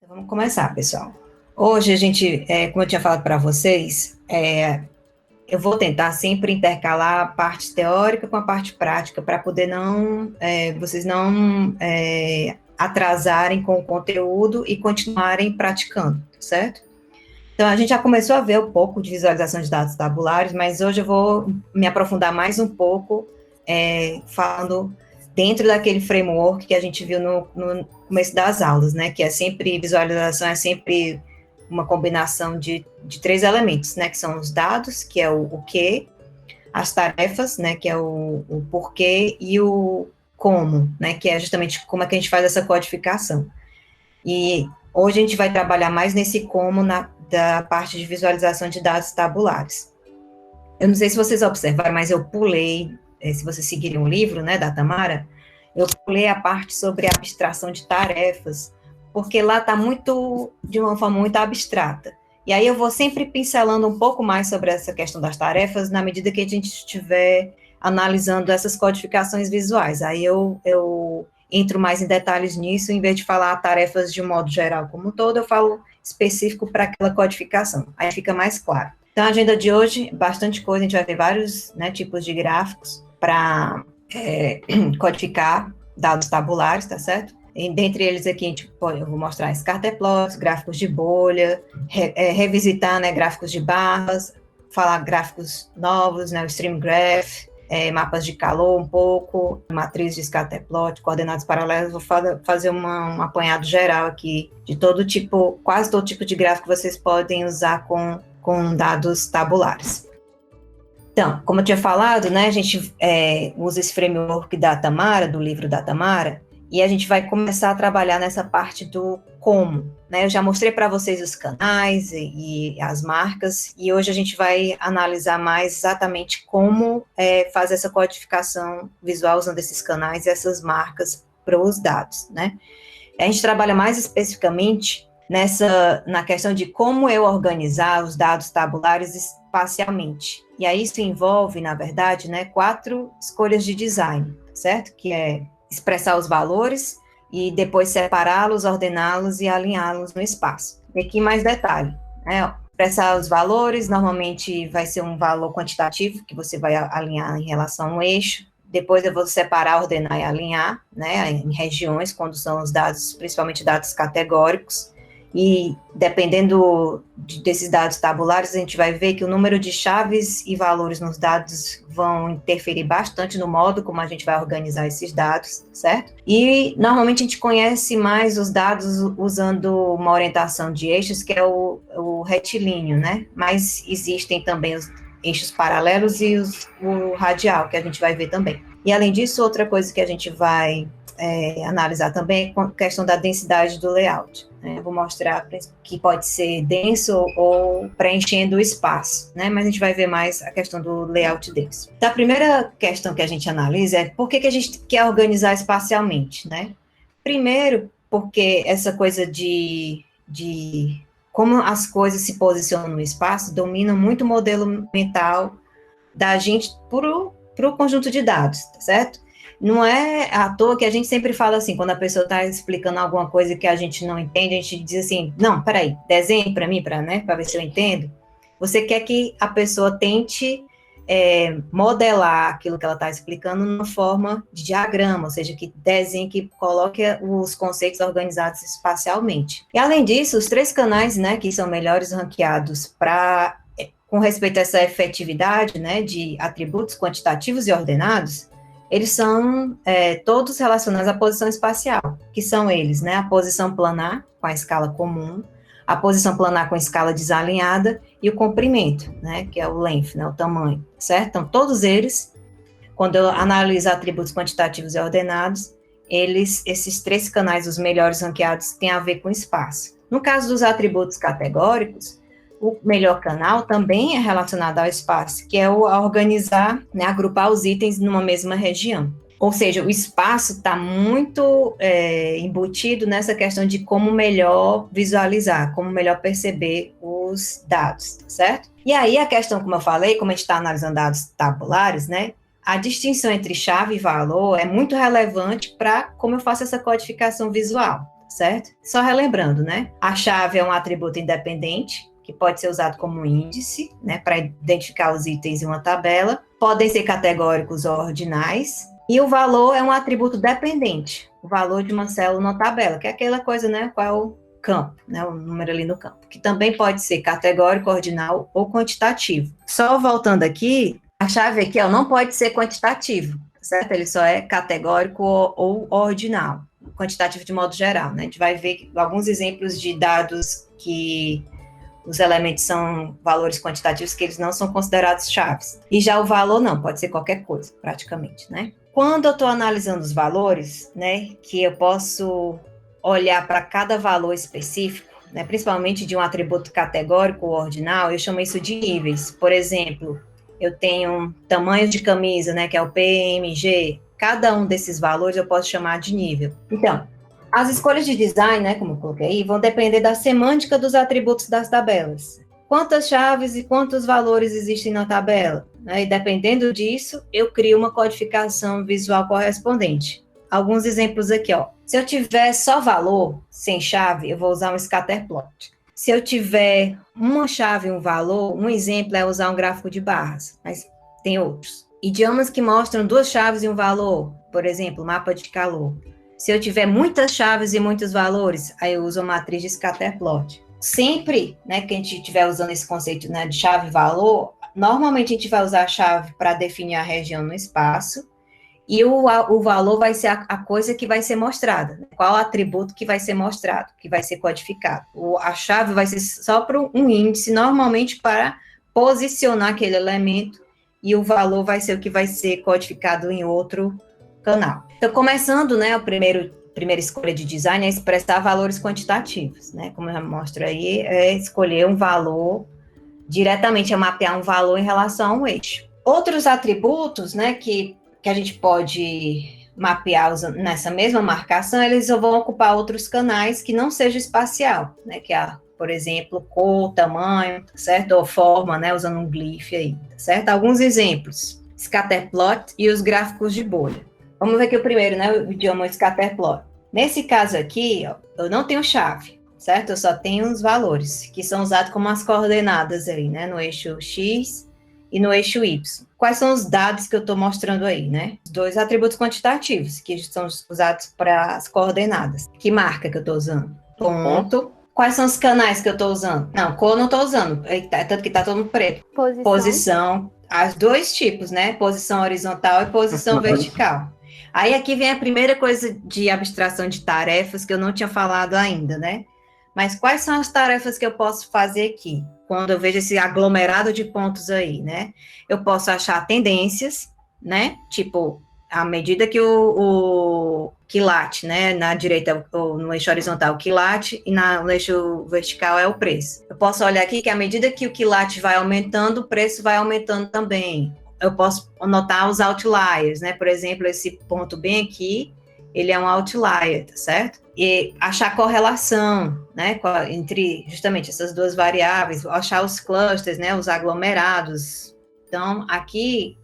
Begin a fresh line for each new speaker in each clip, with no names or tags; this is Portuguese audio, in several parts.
Vamos começar, pessoal. Hoje a gente, como eu tinha falado para vocês, eu vou tentar sempre intercalar a parte teórica com a parte prática para poder vocês não atrasarem com o conteúdo e continuarem praticando, certo? Então a gente já começou a ver um pouco de visualização de dados tabulares, mas hoje eu vou me aprofundar mais um pouco, falando dentro daquele framework que a gente viu no começo das aulas, né? Que é sempre, visualização é sempre uma combinação de três elementos, né? Que são os dados, que é o que, as tarefas, né? Que é o porquê, e o como, né? Que é justamente como é que a gente faz essa codificação. E hoje a gente vai trabalhar mais nesse como da parte de visualização de dados tabulares. Eu não sei se vocês observaram, mas eu pulei, se vocês seguirem o livro, né, da Tamara, eu pulei a parte sobre a abstração de tarefas, porque lá está de uma forma muito abstrata. E aí eu vou sempre pincelando um pouco mais sobre essa questão das tarefas na medida que a gente estiver analisando essas codificações visuais. Aí eu entro mais em detalhes nisso, em vez de falar tarefas de um modo geral como um todo, eu falo específico para aquela codificação. Aí fica mais claro. Então, a agenda de hoje, bastante coisa, a gente vai ver vários tipos de gráficos para codificar dados tabulares, tá certo? E, dentre eles aqui, eu vou mostrar scatterplots, gráficos de bolha, revisitar, né, gráficos de barras, falar gráficos novos, né, o stream graph, mapas de calor um pouco, matriz de scatterplot, coordenadas paralelas. Vou fazer um apanhado geral aqui de todo tipo, quase todo tipo de gráfico que vocês podem usar com dados tabulares. Então, como eu tinha falado, né, a gente usa esse framework da Tamara, do livro da Tamara, e a gente vai começar a trabalhar nessa parte do como, né? Eu já mostrei para vocês os canais e as marcas, e hoje a gente vai analisar mais exatamente como fazer essa codificação visual usando esses canais e essas marcas para os dados, né? A gente trabalha mais especificamente na questão de como eu organizar os dados tabulares espacialmente. E aí isso envolve, na verdade, né, 4 escolhas de design, certo? Que é expressar os valores e depois separá-los, ordená-los e alinhá-los no espaço. E aqui mais detalhe, né? Expressar os valores, normalmente vai ser um valor quantitativo que você vai alinhar em relação ao eixo. Depois eu vou separar, ordenar e alinhar, né, em regiões, quando são os dados, principalmente dados categóricos. E dependendo desses dados tabulares, a gente vai ver que o número de chaves e valores nos dados vão interferir bastante no modo como a gente vai organizar esses dados, certo? E normalmente a gente conhece mais os dados usando uma orientação de eixos, que é o retilíneo, né? Mas existem também os eixos paralelos e o radial, que a gente vai ver também. E além disso, outra coisa que a gente vai analisar também é a questão da densidade do layout. Né? Eu vou mostrar que pode ser denso ou preenchendo o espaço, né? Mas a gente vai ver mais a questão do layout denso. Então, a primeira questão que a gente analisa é por que a gente quer organizar espacialmente, né? Primeiro, porque essa coisa de como as coisas se posicionam no espaço domina muito o modelo mental da gente para o conjunto de dados, tá certo? Não é à toa que a gente sempre fala assim, quando a pessoa está explicando alguma coisa que a gente não entende, a gente diz assim, não, peraí, desenhe para mim, para ver se eu entendo. Você quer que a pessoa tente modelar aquilo que ela está explicando numa forma de diagrama, ou seja, que desenhe, que coloque os conceitos organizados espacialmente. E além disso, os 3 canais, né, que são melhores ranqueados com respeito a essa efetividade, né, de atributos quantitativos e ordenados, eles são todos relacionados à posição espacial, que são eles, né, a posição planar, com a escala comum, a posição planar com escala desalinhada e o comprimento, né, que é o length, né, o tamanho, certo? Então, todos eles, quando eu analiso atributos quantitativos e ordenados, esses 3 canais, os melhores ranqueados, têm a ver com espaço. No caso dos atributos categóricos, o melhor canal também é relacionado ao espaço, que é a organizar, né, agrupar os itens numa mesma região. Ou seja, o espaço está muito embutido nessa questão de como melhor visualizar, como melhor perceber os dados, certo? E aí a questão, como eu falei, como a gente está analisando dados tabulares, né, a distinção entre chave e valor é muito relevante para como eu faço essa codificação visual, certo? Só relembrando, né? A chave é um atributo independente, que pode ser usado como índice, né, para identificar os itens em uma tabela. Podem ser categóricos ou ordinais. E o valor é um atributo dependente, o valor de uma célula na tabela, que é aquela coisa, né, qual é o campo, né, o número ali no campo, que também pode ser categórico, ordinal ou quantitativo. Só voltando aqui, a chave aqui, ó, não pode ser quantitativo, certo? Ele só é categórico ou ordinal, quantitativo de modo geral, né? A gente vai ver alguns exemplos de dados que os elementos são valores quantitativos que eles não são considerados chaves. E já o valor não, pode ser qualquer coisa, praticamente, né? Quando eu estou analisando os valores, né, que eu posso olhar para cada valor específico, né, principalmente de um atributo categórico ou ordinal, eu chamo isso de níveis. Por exemplo, eu tenho tamanho de camisa, né, que é o PMG. Cada um desses valores eu posso chamar de nível. Então, as escolhas de design, né, como eu coloquei aí, vão depender da semântica dos atributos das tabelas. Quantas chaves e quantos valores existem na tabela? Né? E dependendo disso, eu crio uma codificação visual correspondente. Alguns exemplos aqui, ó. Se eu tiver só valor, sem chave, eu vou usar um scatterplot. Se eu tiver uma chave e um valor, um exemplo é usar um gráfico de barras, mas tem outros. Idiomas que mostram duas chaves e um valor, por exemplo, mapa de calor. Se eu tiver muitas chaves e muitos valores, aí eu uso a matriz de scatterplot. Sempre, né, que a gente estiver usando esse conceito, né, de chave e valor, normalmente a gente vai usar a chave para definir a região no espaço, e o valor vai ser a coisa que vai ser mostrada, né? Qual atributo que vai ser mostrado, que vai ser codificado. A chave vai ser só para um índice, normalmente para posicionar aquele elemento, e o valor vai ser o que vai ser codificado em outro canal. Então, começando, né, a primeira escolha de design é expressar valores quantitativos, né, como eu já mostro aí, é escolher um valor, diretamente é mapear um valor em relação a um eixo. Outros atributos, né, que a gente pode mapear nessa mesma marcação, eles vão ocupar outros canais que não seja espacial, né, que é, por exemplo, cor, tamanho, certo? Ou forma, né, usando um glife aí, certo? Alguns exemplos, scatterplot e os gráficos de bolha. Vamos ver aqui o primeiro, né, o idioma scatterplot. Nesse caso aqui, ó, eu não tenho chave, certo? Eu só tenho os valores, que são usados como as coordenadas aí, né, no eixo X e no eixo Y. Quais são os dados que eu estou mostrando aí, né? Os dois atributos quantitativos, que são usados para as coordenadas. Que marca que eu estou usando? Ponto. Quais são os canais que eu estou usando? Não, cor eu não estou usando, tanto que está todo mundo preto. Posição. Os dois tipos, né? Posição horizontal e posição vertical. Aí aqui vem a primeira coisa de abstração de tarefas que eu não tinha falado ainda, né? Mas quais são as tarefas que eu posso fazer aqui? Quando eu vejo esse aglomerado de pontos aí, né? Eu posso achar tendências, né? Tipo, à medida que o quilate, né? Na direita, ou no eixo horizontal, o quilate, e no eixo vertical é o preço. Eu posso olhar aqui que à medida que o quilate vai aumentando, o preço vai aumentando também. Eu posso anotar os outliers, né? Por exemplo, esse ponto bem aqui, ele é um outlier, tá certo? E achar correlação, né, entre justamente essas duas variáveis, achar os clusters, né, os aglomerados. Então, aqui,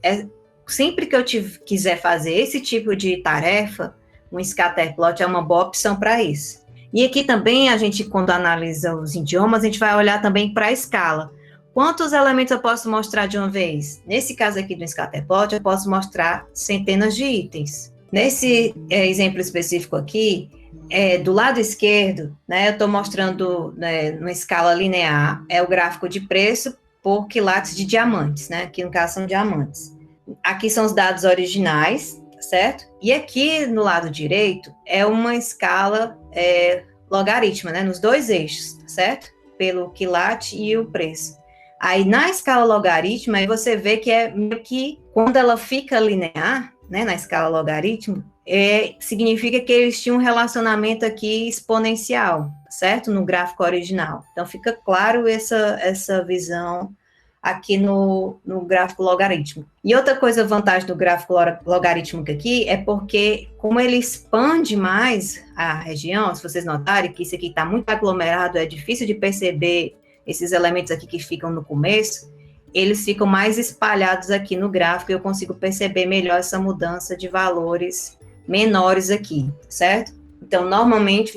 sempre que eu quiser fazer esse tipo de tarefa, um scatterplot é uma boa opção para isso. E aqui também, a gente, quando analisa os idiomas, a gente vai olhar também para a escala. Quantos elementos eu posso mostrar de uma vez? Nesse caso aqui do scatterplot, eu posso mostrar centenas de itens. Nesse exemplo específico aqui, do lado esquerdo, né, eu estou mostrando, né, numa escala linear, é o gráfico de preço por quilates de diamantes, né, aqui no caso são diamantes. Aqui são os dados originais, certo? E aqui no lado direito é uma escala logarítmica, né, nos dois eixos, certo? Pelo quilate e o preço. Aí na escala logarítmica, aí você vê que é meio que quando ela fica linear, né, na escala logarítmica, significa que eles tinham um relacionamento aqui exponencial, certo? No gráfico original. Então, fica claro essa visão aqui no gráfico logarítmico. E outra coisa, vantagem do gráfico logarítmico aqui, é porque, como ele expande mais a região, se vocês notarem que isso aqui está muito aglomerado, é difícil de perceber esses elementos aqui que ficam no começo, eles ficam mais espalhados aqui no gráfico e eu consigo perceber melhor essa mudança de valores menores aqui, certo? Então, normalmente,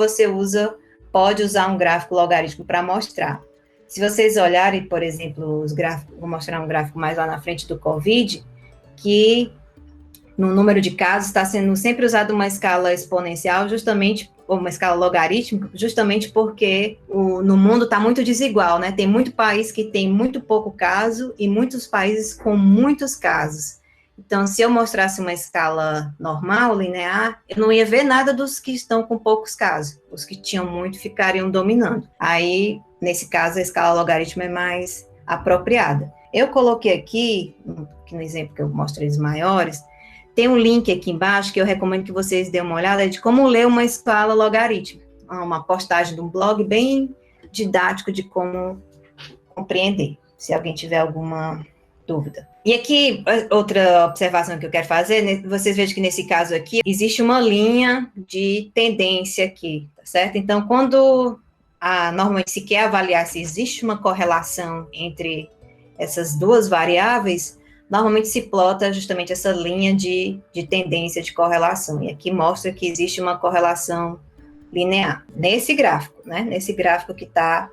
pode usar um gráfico logarítmico para mostrar. Se vocês olharem, por exemplo, os gráficos, vou mostrar um gráfico mais lá na frente do COVID, que no número de casos está sendo sempre usado uma escala exponencial, justamente, ou uma escala logarítmica, justamente porque no mundo está muito desigual, né? Tem muito país que tem muito pouco caso e muitos países com muitos casos. Então, se eu mostrasse uma escala normal, linear, eu não ia ver nada dos que estão com poucos casos. Os que tinham muito ficariam dominando. Aí, nesse caso, a escala logarítmica é mais apropriada. Eu coloquei aqui no exemplo que eu mostrei os maiores, tem um link aqui embaixo que eu recomendo que vocês dêem uma olhada de como ler uma escala logarítmica. Uma postagem de um blog bem didático de como compreender, se alguém tiver alguma dúvida. E aqui, outra observação que eu quero fazer, vocês vejam que nesse caso aqui, existe uma linha de tendência aqui, tá certo? Então, quando normalmente se quer avaliar se existe uma correlação entre essas duas variáveis, normalmente se plota justamente essa linha de tendência de correlação, e aqui mostra que existe uma correlação linear, nesse gráfico, né? Nesse gráfico que está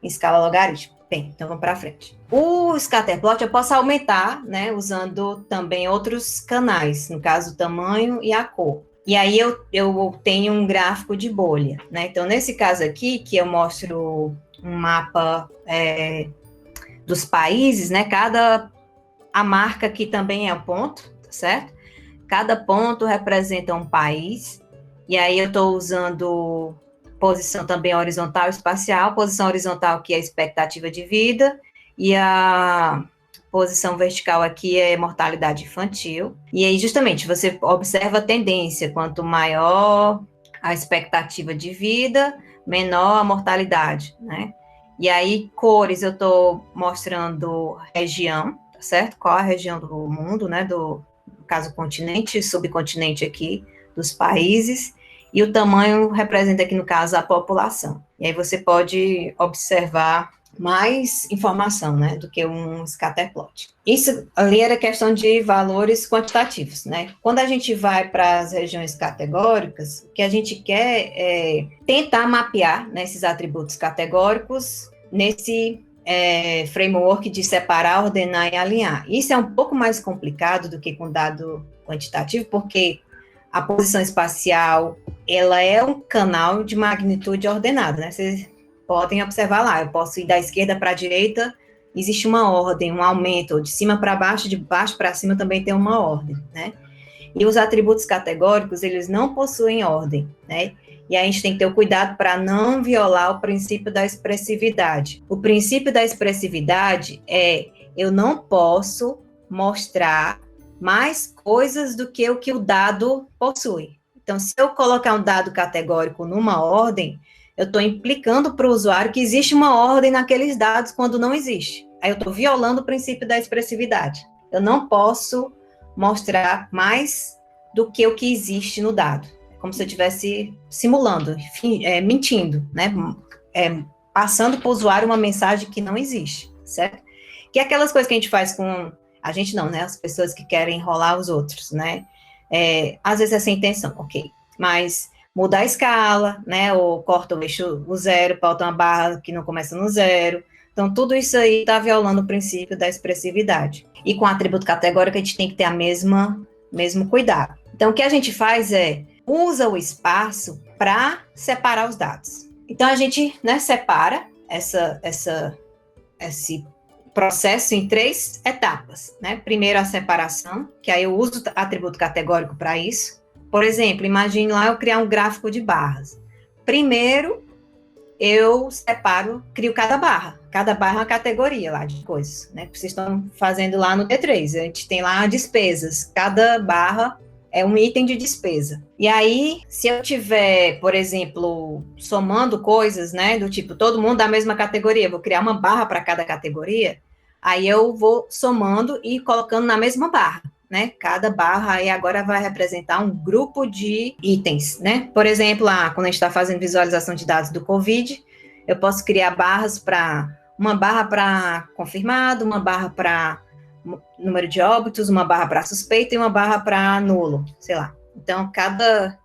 em escala logarítmica. Bem, então vamos para frente. O scatterplot eu posso aumentar, né, usando também outros canais, no caso o tamanho e a cor. E aí eu tenho um gráfico de bolha, né? Então, nesse caso aqui, que eu mostro um mapa dos países, né? A marca aqui também é um ponto, tá certo? Cada ponto representa um país, e aí eu estou usando posição também horizontal e espacial, posição horizontal que é a expectativa de vida, e a posição vertical aqui é mortalidade infantil. E aí, justamente, você observa a tendência, quanto maior a expectativa de vida, menor a mortalidade, né? E aí, cores, eu estou mostrando região, tá certo? Qual a região do mundo, né? No caso, continente, subcontinente aqui, dos países, e o tamanho representa aqui, no caso, a população. E aí você pode observar mais informação, né, do que um scatterplot. Isso ali era questão de valores quantitativos, né? Quando a gente vai para as regiões categóricas, o que a gente quer é tentar mapear, né, esses atributos categóricos nesse framework de separar, ordenar e alinhar. Isso é um pouco mais complicado do que com dado quantitativo, porque a posição espacial, ela é um canal de magnitude ordenado, né? Vocês podem observar lá, eu posso ir da esquerda para a direita, existe uma ordem, um aumento, de cima para baixo, de baixo para cima também tem uma ordem, né? E os atributos categóricos, eles não possuem ordem, né? E a gente tem que ter o cuidado para não violar o princípio da expressividade. O princípio da expressividade eu não posso mostrar mais coisas do que o dado possui. Então, se eu colocar um dado categórico numa ordem, eu estou implicando para o usuário que existe uma ordem naqueles dados quando não existe. Aí eu estou violando o princípio da expressividade. Eu não posso mostrar mais do que o que existe no dado. É como se eu estivesse simulando, mentindo, né? Passando para o usuário uma mensagem que não existe, certo? Que é aquelas coisas que a gente faz com... A gente não, né? As pessoas que querem enrolar os outros, né? Às vezes é sem intenção, ok. Mas muda a escala, né? Ou corta o eixo o zero, bota uma barra que não começa no zero. Então, tudo isso aí está violando o princípio da expressividade. E com atributo categórico, a gente tem que ter mesmo cuidado. Então, o que a gente faz usa o espaço para separar os dados. Então, a gente, né, separa esse processo em 3 etapas, né? Primeiro, a separação, que aí eu uso atributo categórico para isso. Por exemplo, imagine lá eu criar um gráfico de barras. Primeiro, eu crio cada barra. Cada barra é uma categoria lá de coisas, né? Que vocês estão fazendo lá no T3. A gente tem lá despesas. Cada barra é um item de despesa. E aí, se eu tiver, por exemplo, somando coisas, né? Do tipo, todo mundo da mesma categoria, vou criar uma barra para cada categoria, aí eu vou somando e colocando na mesma barra, né? Cada barra aí agora vai representar um grupo de itens, né? Por exemplo, quando a gente está fazendo visualização de dados do COVID, eu posso criar barras uma barra para confirmado, uma barra para número de óbitos, uma barra para suspeito e uma barra para nulo, sei lá. Então, cada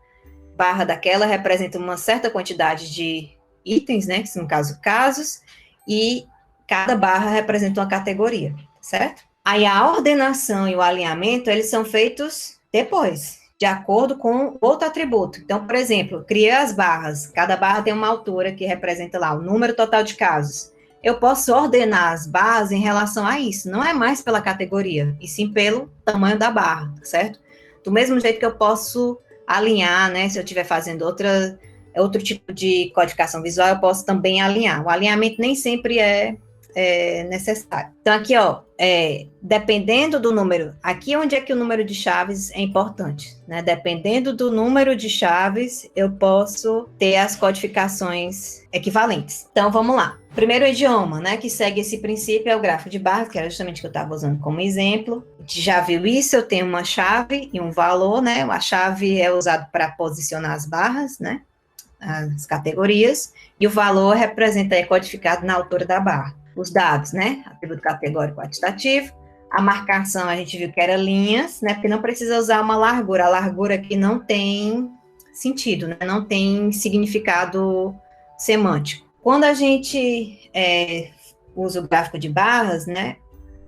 barra daquela representa uma certa quantidade de itens, né, que são, no caso, casos, e cada barra representa uma categoria, certo? Aí a ordenação e o alinhamento, eles são feitos depois, de acordo com outro atributo. Então, por exemplo, criei as barras, cada barra tem uma altura que representa lá o número total de casos. Eu posso ordenar as barras em relação a isso, não é mais pela categoria, e sim pelo tamanho da barra, certo? Do mesmo jeito que eu posso alinhar, né, se eu estiver fazendo outro tipo de codificação visual, eu posso também alinhar. O alinhamento nem sempre é necessário. Então, aqui, ó, dependendo do número, aqui onde é que o número de chaves é importante, né? Dependendo do número de chaves, eu posso ter as codificações equivalentes. Então, vamos lá. Primeiro idioma, né, que segue esse princípio é o gráfico de barras, que era justamente o que eu estava usando como exemplo. A gente já viu isso, eu tenho uma chave e um valor, né? A chave é usada para posicionar as barras, né? As categorias, e o valor é codificado na altura da barra. Os dados, né? Atributo categórico quantitativo. A marcação, a gente viu que era linhas, né? Porque não precisa usar uma largura. A largura aqui não tem sentido, né? Não tem significado semântico. Quando a gente usa o gráfico de barras, né?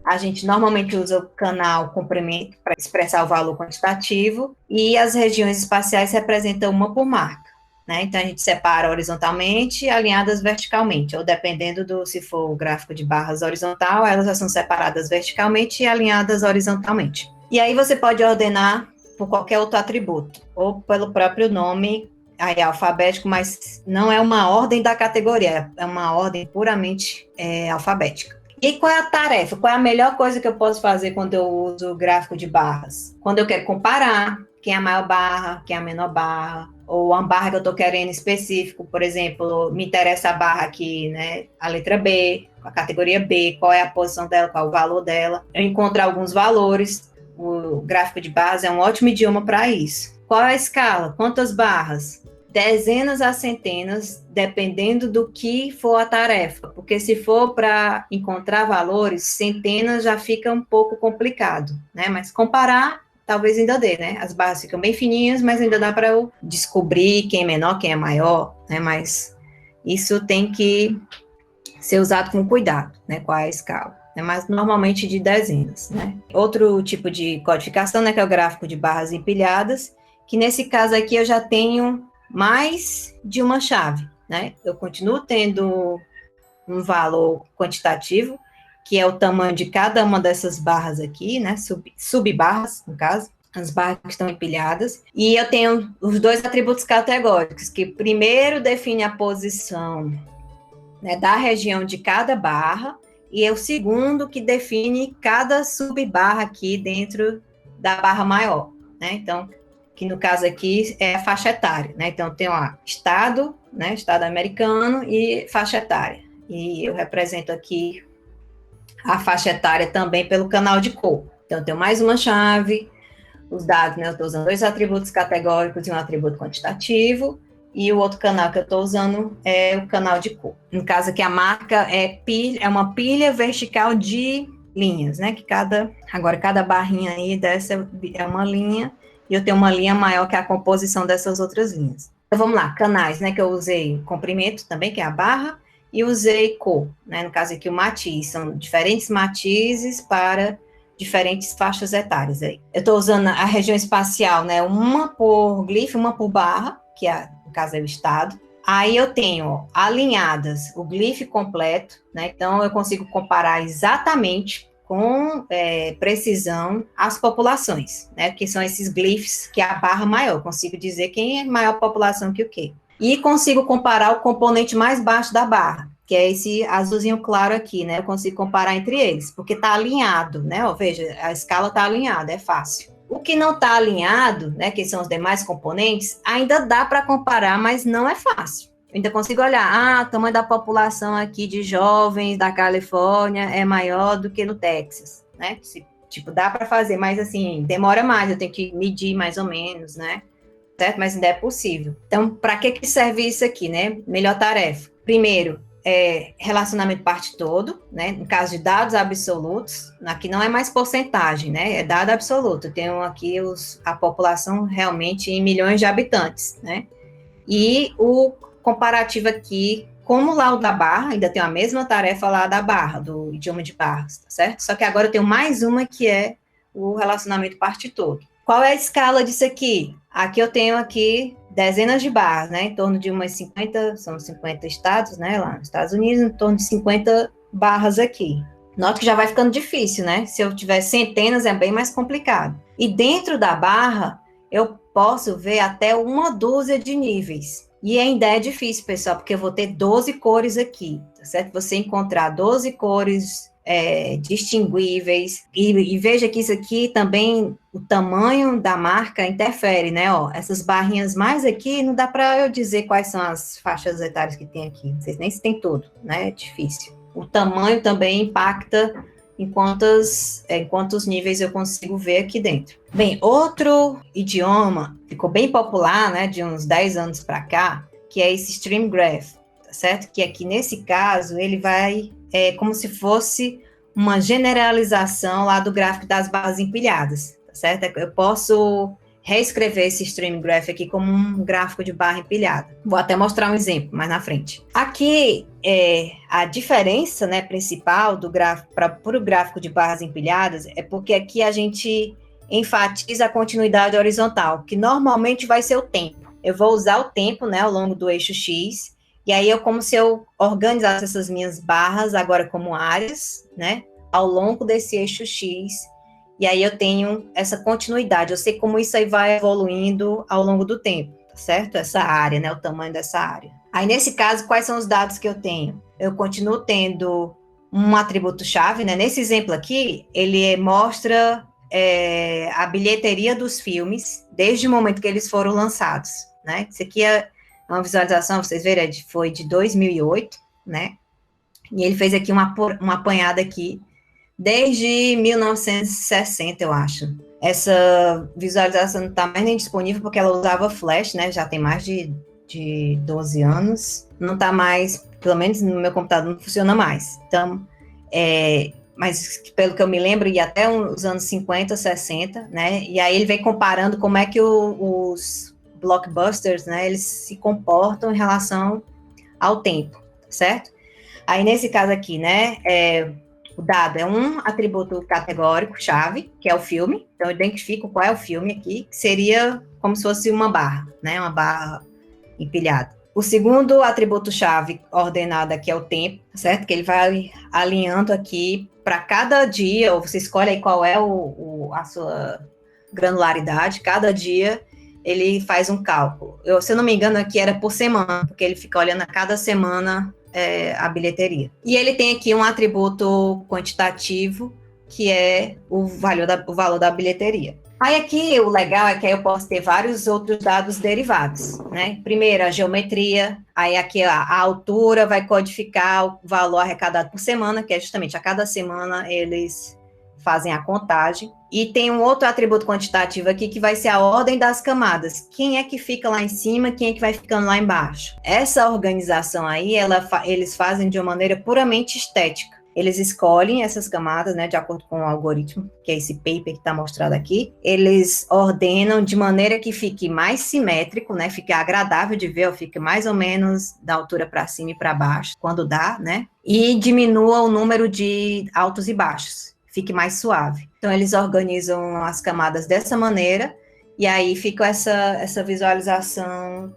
A gente normalmente usa o canal comprimento para expressar o valor quantitativo e as regiões espaciais representam uma por marca. Né? Então, a gente separa horizontalmente e alinhadas verticalmente, ou dependendo se for o gráfico de barras horizontal, elas já são separadas verticalmente e alinhadas horizontalmente. E aí você pode ordenar por qualquer outro atributo, ou pelo próprio nome aí, alfabético, mas não é uma ordem da categoria, é uma ordem puramente alfabética. E qual é a tarefa? Qual é a melhor coisa que eu posso fazer quando eu uso o gráfico de barras? Quando eu quero comparar quem é a maior barra, quem é a menor barra, ou uma barra que eu estou querendo específico, por exemplo, me interessa a barra aqui, né, a letra B, a categoria B, qual é a posição dela, qual é o valor dela. Eu encontro alguns valores, o gráfico de barras é um ótimo idioma para isso. Qual é a escala? Quantas barras? Dezenas a centenas, dependendo do que for a tarefa, porque se for para encontrar valores, centenas já fica um pouco complicado, né, mas comparar talvez ainda dê, né? As barras ficam bem fininhas, mas ainda dá para eu descobrir quem é menor, quem é maior, né? Mas isso tem que ser usado com cuidado, né? Qual é a escala, né? Mas normalmente de dezenas, né? Outro tipo de codificação, né? Que é o gráfico de barras empilhadas, que nesse caso aqui eu já tenho mais de uma chave, né? Eu continuo tendo um valor quantitativo, que é o tamanho de cada uma dessas barras aqui, né, sub-barras, no caso, as barras que estão empilhadas, e eu tenho os dois atributos categóricos, que primeiro define a posição, né, da região de cada barra, e é o segundo que define cada sub-barra aqui dentro da barra maior, né, então, que no caso aqui é a faixa etária, né, então tem lá, estado, né, estado americano e faixa etária, e eu represento aqui a faixa etária também pelo canal de cor. Então, eu tenho mais uma chave, os dados, né? Eu estou usando dois atributos categóricos e um atributo quantitativo, e o outro canal que eu estou usando é o canal de cor. No caso aqui, a marca é uma pilha vertical de linhas, né? Agora, cada barrinha aí dessa é uma linha, e eu tenho uma linha maior que a composição dessas outras linhas. Então, vamos lá, canais, né? Que eu usei comprimento também, que é a barra, e usei cor, né? No caso aqui o matiz, são diferentes matizes para diferentes faixas etárias aí. Eu estou usando a região espacial, né? Uma por glife, uma por barra, que no caso é o estado. Aí eu tenho alinhadas o glife completo, né? Então eu consigo comparar exatamente com precisão as populações, né? Que são esses glifes que é a barra maior. Eu consigo dizer quem é maior população que o quê. E consigo comparar o componente mais baixo da barra, que é esse azulzinho claro aqui, né? Eu consigo comparar entre eles, porque está alinhado, né? Ó, veja, a escala está alinhada, é fácil. O que não está alinhado, né, que são os demais componentes, ainda dá para comparar, mas não é fácil. Eu ainda consigo olhar, o tamanho da população aqui de jovens da Califórnia é maior do que no Texas, né? Tipo, dá para fazer, mas assim, demora mais, eu tenho que medir mais ou menos, né? Certo? Mas ainda é possível. Então, para que serve isso aqui, né? Melhor tarefa. Primeiro, relacionamento parte todo, né? No caso de dados absolutos, aqui não é mais porcentagem, né? É dado absoluto. Eu tenho aqui a população realmente em milhões de habitantes, né? E o comparativo aqui, como lá o da Barra, ainda tem a mesma tarefa lá da Barra, do idioma de Barras, tá certo? Só que agora eu tenho mais uma que é o relacionamento parte todo. Qual é a escala disso aqui? Aqui eu tenho aqui dezenas de barras, né? Em torno de umas 50, são 50 estados, né? Lá nos Estados Unidos, em torno de 50 barras aqui. Nota que já vai ficando difícil, né? Se eu tiver centenas, é bem mais complicado. E dentro da barra, eu posso ver até uma dúzia de níveis. E ainda é difícil, pessoal, porque eu vou ter 12 cores aqui, tá certo? Você encontrar 12 cores distinguíveis, e veja que isso aqui também, o tamanho da marca interfere, né, ó, essas barrinhas mais aqui, não dá para eu dizer quais são as faixas etárias que tem aqui, não sei nem se tem tudo, né, é difícil. O tamanho também impacta em quantos níveis eu consigo ver aqui dentro. Bem, outro idioma ficou bem popular, né, de uns 10 anos para cá, que é esse Stream Graph, tá certo? Que aqui, nesse caso, ele vai como se fosse uma generalização lá do gráfico das barras empilhadas, tá certo? Eu posso reescrever esse Stream Graph aqui como um gráfico de barra empilhada. Vou até mostrar um exemplo mais na frente. Aqui, a diferença, né, principal do gráfico para o gráfico de barras empilhadas é porque aqui a gente enfatiza a continuidade horizontal, que normalmente vai ser o tempo. Eu vou usar o tempo, né, ao longo do eixo X, e aí é como se eu organizasse essas minhas barras agora como áreas, né, ao longo desse eixo X, e aí eu tenho essa continuidade, eu sei como isso aí vai evoluindo ao longo do tempo, tá certo? Essa área, né, o tamanho dessa área. Aí, nesse caso, quais são os dados que eu tenho? Eu continuo tendo um atributo-chave, né, nesse exemplo aqui, ele mostra a bilheteria dos filmes, desde o momento que eles foram lançados, né, isso aqui é uma visualização, vocês verem, foi de 2008, né? E ele fez aqui uma apanhada aqui desde 1960, eu acho. Essa visualização não está mais nem disponível porque ela usava flash, né? Já tem mais de 12 anos. Não está mais, pelo menos no meu computador, não funciona mais. Então, mas pelo que eu me lembro, ia até os anos 50, 60, né? E aí ele vem comparando como é que os blockbusters, né, eles se comportam em relação ao tempo, certo? Aí, nesse caso aqui, né, o dado é um atributo categórico chave, que é o filme, então eu identifico qual é o filme aqui, que seria como se fosse uma barra, né, uma barra empilhada. O segundo atributo chave ordenado aqui é o tempo, certo? Que ele vai alinhando aqui para cada dia, ou você escolhe aí qual é a sua granularidade, cada dia ele faz um cálculo. Se eu não me engano, aqui era por semana, porque ele fica olhando a cada semana a bilheteria. E ele tem aqui um atributo quantitativo, que é o valor da bilheteria. Aí aqui o legal é que aí eu posso ter vários outros dados derivados, né? Primeiro, a geometria, aí aqui a altura vai codificar o valor arrecadado por semana, que é justamente a cada semana eles fazem a contagem. E tem um outro atributo quantitativo aqui que vai ser a ordem das camadas. Quem é que fica lá em cima, quem é que vai ficando lá embaixo. Essa organização aí, eles fazem de uma maneira puramente estética. Eles escolhem essas camadas, né, de acordo com o algoritmo, que é esse paper que está mostrado aqui. Eles ordenam de maneira que fique mais simétrico, né, fique agradável de ver, ou fique mais ou menos da altura para cima e para baixo, quando dá, né, e diminua o número de altos e baixos, fique mais suave. Então, eles organizam as camadas dessa maneira, e aí fica essa visualização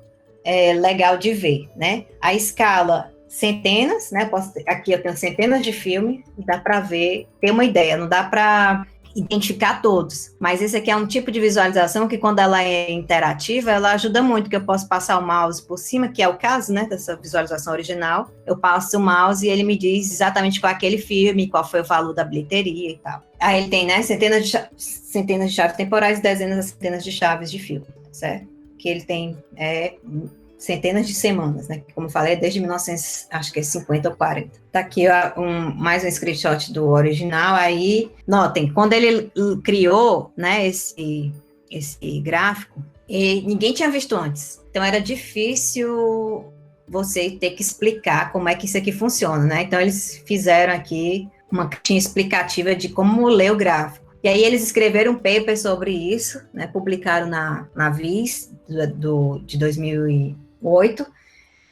legal de ver, né. A escala centenas, né? Aqui eu tenho centenas de filmes, dá para ver, ter uma ideia, não dá para identificar todos, mas esse aqui é um tipo de visualização que quando ela é interativa, ela ajuda muito, porque eu posso passar o mouse por cima, que é o caso, né, dessa visualização original, eu passo o mouse e ele me diz exatamente qual é aquele filme, qual foi o valor da bilheteria e tal. Aí ele tem, né, centenas de chaves temporais, dezenas de centenas de chaves de filme, certo? Que ele tem centenas de semanas, né? Como eu falei, desde 1950 ou 40. Tá aqui mais um screenshot do original. Aí, notem, quando ele criou, né, esse gráfico, ninguém tinha visto antes. Então, era difícil você ter que explicar como é que isso aqui funciona, né? Então, eles fizeram aqui uma caixinha explicativa de como ler o gráfico. E aí eles escreveram um paper sobre isso, né? Publicaram na Viz de 2008.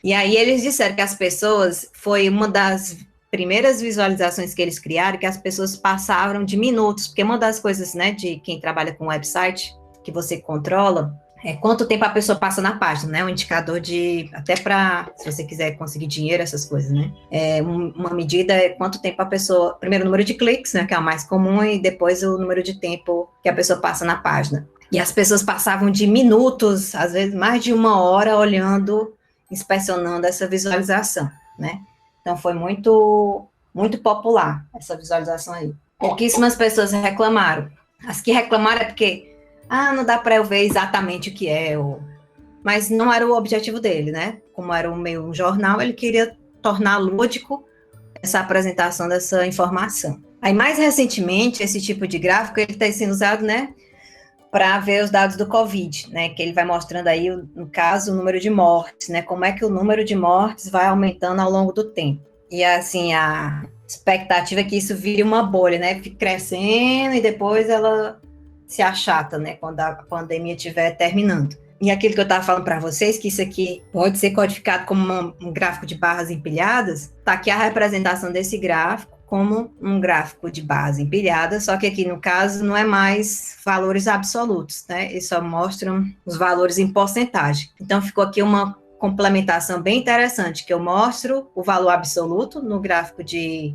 E aí eles disseram que as pessoas, foi uma das primeiras visualizações que eles criaram, que as pessoas passavam de minutos, porque uma das coisas, né, de quem trabalha com website, que você controla, é quanto tempo a pessoa passa na página, né, um indicador de, até para, se você quiser conseguir dinheiro, essas coisas, né, uma medida é quanto tempo a pessoa, primeiro o número de cliques, né, que é o mais comum, e depois o número de tempo que a pessoa passa na página. E as pessoas passavam de minutos, às vezes mais de uma hora, olhando, inspecionando essa visualização, né? Então, foi muito, muito popular essa visualização aí. Pouquíssimas pessoas reclamaram. As que reclamaram é porque, não dá para eu ver exatamente o que é, mas não era o objetivo dele, né? Como era um jornal, ele queria tornar lúdico essa apresentação dessa informação. Aí, mais recentemente, esse tipo de gráfico, ele está sendo usado, né, para ver os dados do Covid, né, que ele vai mostrando aí, no caso, o número de mortes, né, como é que o número de mortes vai aumentando ao longo do tempo. E, assim, a expectativa é que isso vire uma bolha, né, fique crescendo e depois ela se achata, né, quando a pandemia estiver terminando. E aquilo que eu estava falando para vocês, que isso aqui pode ser codificado como um gráfico de barras empilhadas, está aqui a representação desse gráfico como um gráfico de base empilhada, só que aqui, no caso, não é mais valores absolutos, né? Eles só mostram os valores em porcentagem. Então, ficou aqui uma complementação bem interessante, que eu mostro o valor absoluto no gráfico de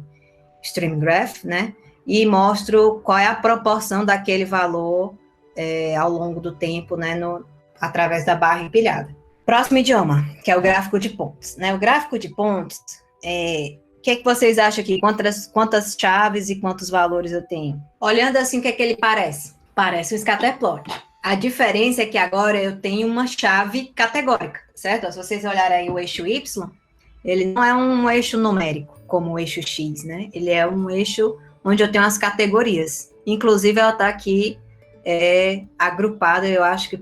Stream Graph, né? E mostro qual é a proporção daquele valor ao longo do tempo, né? Através da barra empilhada. Próximo idioma, que é o gráfico de pontos, né? O gráfico de pontos o que vocês acham aqui? Quantas chaves e quantos valores eu tenho? Olhando assim, o que é que ele parece? Parece um scatterplot. A diferença é que agora eu tenho uma chave categórica, certo? Se vocês olharem aí o eixo Y, ele não é um eixo numérico, como o eixo X, né? Ele é um eixo onde eu tenho as categorias. Inclusive, ela está aqui agrupada, eu acho que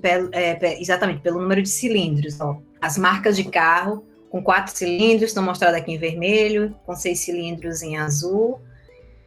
exatamente pelo número de cilindros. Ó. As marcas de carro com 4 cilindros, estão mostradas aqui em vermelho, com 6 cilindros em azul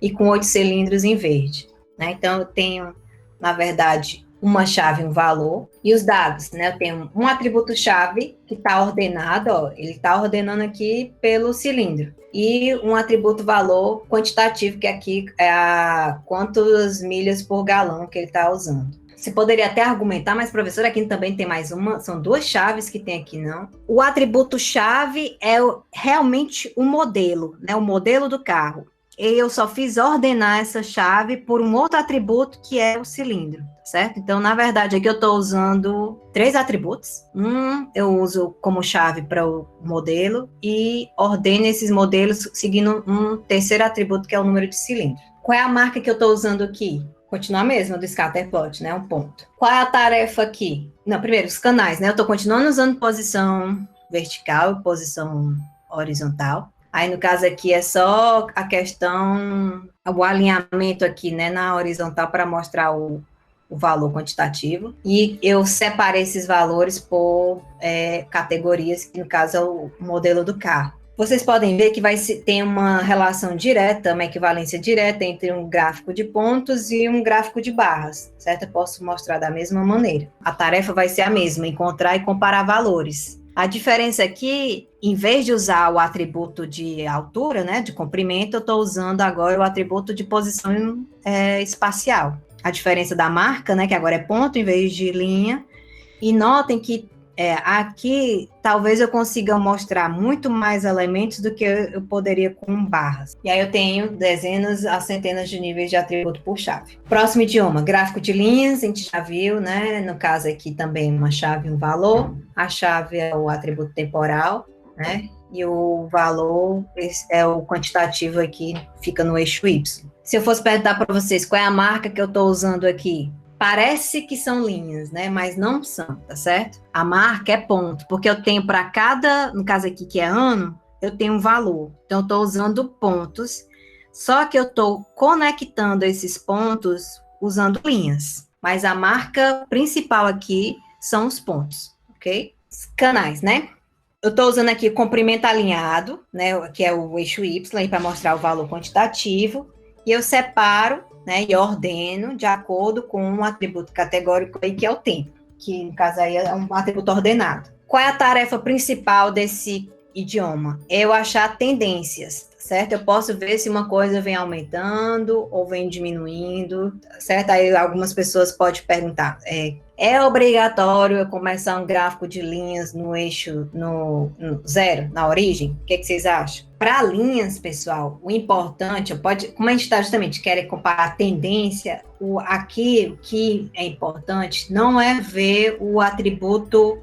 e com 8 cilindros em verde. Né? Então, eu tenho, na verdade, uma chave, um valor, e os dados, né? Eu tenho um atributo-chave que está ordenado, ó, ele está ordenando aqui pelo cilindro, e um atributo-valor quantitativo, que aqui é quantas milhas por galão que ele está usando. Você poderia até argumentar, mas, professor, aqui também tem mais uma, são 2 chaves que tem aqui, não? O atributo-chave é realmente o modelo, né? O modelo do carro. Eu só fiz ordenar essa chave por um outro atributo, que é o cilindro, certo? Então, na verdade, aqui eu estou usando 3 atributos. Eu uso como chave para o modelo e ordeno esses modelos seguindo um terceiro atributo, que é o número de cilindro. Qual é a marca que eu estou usando aqui? Continuar mesmo do scatterplot, né? Um ponto. Qual é a tarefa aqui? Não, primeiro, os canais, né? Eu estou continuando usando posição vertical e posição horizontal. Aí, no caso aqui, é só a questão, o alinhamento aqui, né? Na horizontal para mostrar o valor quantitativo. E eu separei esses valores por categorias, que no caso é o modelo do carro. Vocês podem ver que tem uma relação direta, uma equivalência direta entre um gráfico de pontos e um gráfico de barras, certo? Eu posso mostrar da mesma maneira. A tarefa vai ser a mesma, encontrar e comparar valores. A diferença aqui, em vez de usar o atributo de altura, né, de comprimento, eu estou usando agora o atributo de posição espacial. A diferença da marca, né, que agora é ponto em vez de linha. E notem que aqui talvez eu consiga mostrar muito mais elementos do que eu poderia com barras. E aí eu tenho dezenas a centenas de níveis de atributo por chave. Próximo idioma, gráfico de linhas, a gente já viu, né? No caso aqui também uma chave e um valor. A chave é o atributo temporal, né? E o valor é o quantitativo aqui, fica no eixo Y. Se eu fosse perguntar para vocês qual é a marca que eu estou usando aqui, parece que são linhas, né? Mas não são, tá certo? A marca é ponto, porque eu tenho para cada, no caso aqui que é ano, eu tenho um valor. Então, eu estou usando pontos, só que eu estou conectando esses pontos usando linhas. Mas a marca principal aqui são os pontos, ok? Os canais, né? eu estou usando aqui o comprimento alinhado, né, que é o eixo Y, para mostrar o valor quantitativo, e eu separo, né, e ordeno de acordo com um atributo categórico aí, que é o tempo, que no caso aí é um atributo ordenado. Qual é a tarefa principal desse idioma? Eu achar tendências, certo? Eu posso ver se uma coisa vem aumentando ou vem diminuindo, certo? Aí algumas pessoas podem perguntar, é obrigatório eu começar um gráfico de linhas no eixo no zero, na origem? O que vocês acham? Para linhas, pessoal, o importante, como a gente está justamente querendo comparar a tendência, aqui o que é importante não é ver o atributo.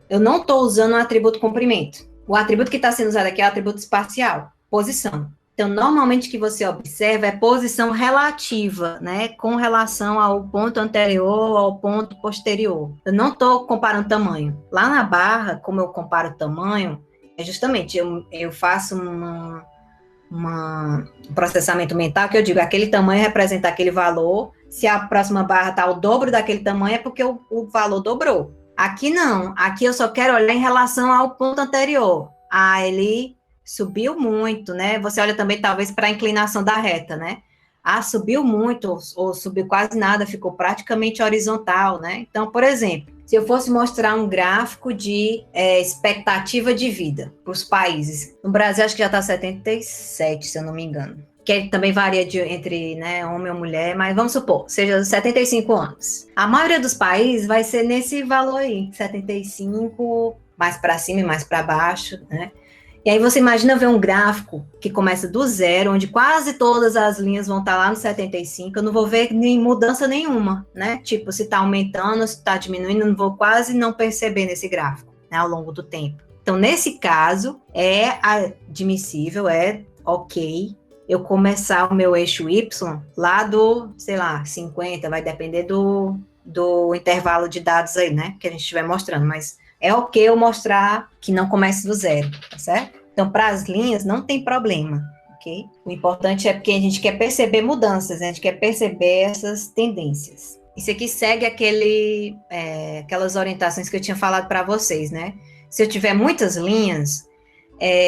Eu não estou usando o atributo comprimento. O atributo que está sendo usado aqui é o atributo espacial, posição. Então, normalmente o que você observa é posição relativa, né, com relação ao ponto anterior ao ponto posterior. Eu não estou comparando tamanho. Lá na barra, como eu comparo tamanho, é justamente, eu faço um processamento mental que eu digo, aquele tamanho representa aquele valor, se a próxima barra está o dobro daquele tamanho, é porque o valor dobrou. Aqui não, aqui eu só quero olhar em relação ao ponto anterior. Ele subiu muito, né? Você olha também, talvez, para a inclinação da reta, né? Subiu muito, ou subiu quase nada, ficou praticamente horizontal, né? Então, por exemplo, se eu fosse mostrar um gráfico de expectativa de vida para os países, no Brasil acho que já está 77, se eu não me engano, que também varia entre, né, homem ou mulher, mas vamos supor, seja 75 anos. A maioria dos países vai ser nesse valor aí, 75, mais para cima e mais para baixo, né? E aí você imagina ver um gráfico que começa do zero, onde quase todas as linhas vão estar lá no 75, eu não vou ver nem mudança nenhuma, né? Tipo, se está aumentando, se está diminuindo, eu não vou quase não perceber nesse gráfico, né, ao longo do tempo. Então, nesse caso, é admissível, é ok eu começar o meu eixo Y lá do, sei lá, 50, vai depender do intervalo de dados aí, né, que a gente estiver mostrando, mas é ok eu mostrar que não comece do zero, tá certo? Então, para as linhas, não tem problema, ok? O importante é porque a gente quer perceber mudanças, né? A gente quer perceber essas tendências. Isso aqui segue aquelas orientações que eu tinha falado para vocês, né? Se eu tiver muitas linhas,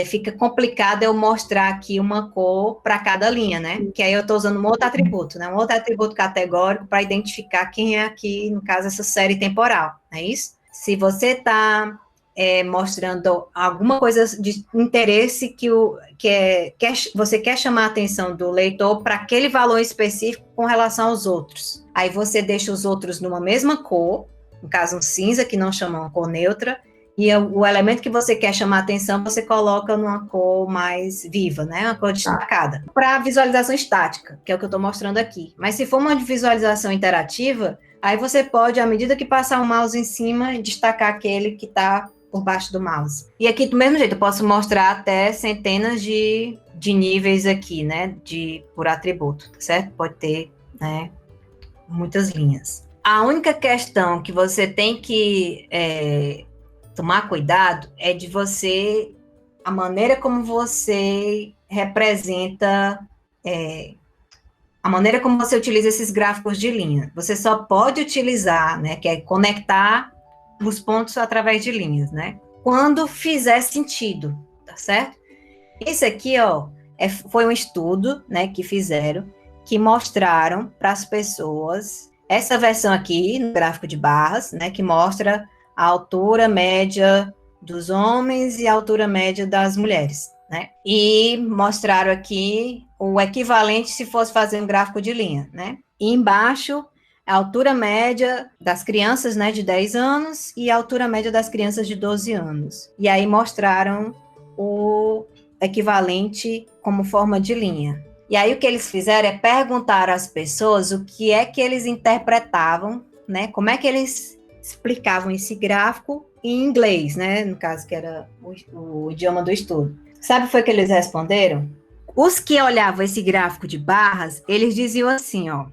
fica complicado eu mostrar aqui uma cor para cada linha, né? Que aí eu estou usando um outro atributo, né? Um outro atributo categórico para identificar quem é aqui, no caso, essa série temporal, não é isso? Se você está mostrando alguma coisa de interesse que você quer chamar a atenção do leitor para aquele valor específico com relação aos outros. Aí você deixa os outros numa mesma cor, no caso um cinza, que não chama uma cor neutra, e o elemento que você quer chamar a atenção, você coloca numa cor mais viva, né? Uma cor destacada. Para visualização estática, que é o que eu estou mostrando aqui. Mas se for uma visualização interativa, aí você pode, à medida que passar o mouse em cima, destacar aquele que está por baixo do mouse. E aqui, do mesmo jeito, eu posso mostrar até centenas de níveis aqui, né? Por atributo, certo? Pode ter, né, muitas linhas. A única questão que você tem que tomar cuidado é de a maneira como você representa, a maneira como você utiliza esses gráficos de linha. Você só pode utilizar, né, que é conectar os pontos através de linhas, né, quando fizer sentido, tá certo? Esse aqui, ó, foi um estudo, né, que fizeram, que mostraram para as pessoas, essa versão aqui, no gráfico de barras, né, que mostra a altura média dos homens e a altura média das mulheres, né? E mostraram aqui o equivalente se fosse fazer um gráfico de linha, né? E embaixo, a altura média das crianças, né, de 10 anos e a altura média das crianças de 12 anos. E aí mostraram o equivalente como forma de linha. E aí o que eles fizeram é perguntar às pessoas o que é que eles interpretavam, né? Como é que eles explicavam esse gráfico em inglês, né? No caso, que era o idioma do estudo. Sabe o que foi que eles responderam? Os que olhavam esse gráfico de barras, eles diziam assim, ó.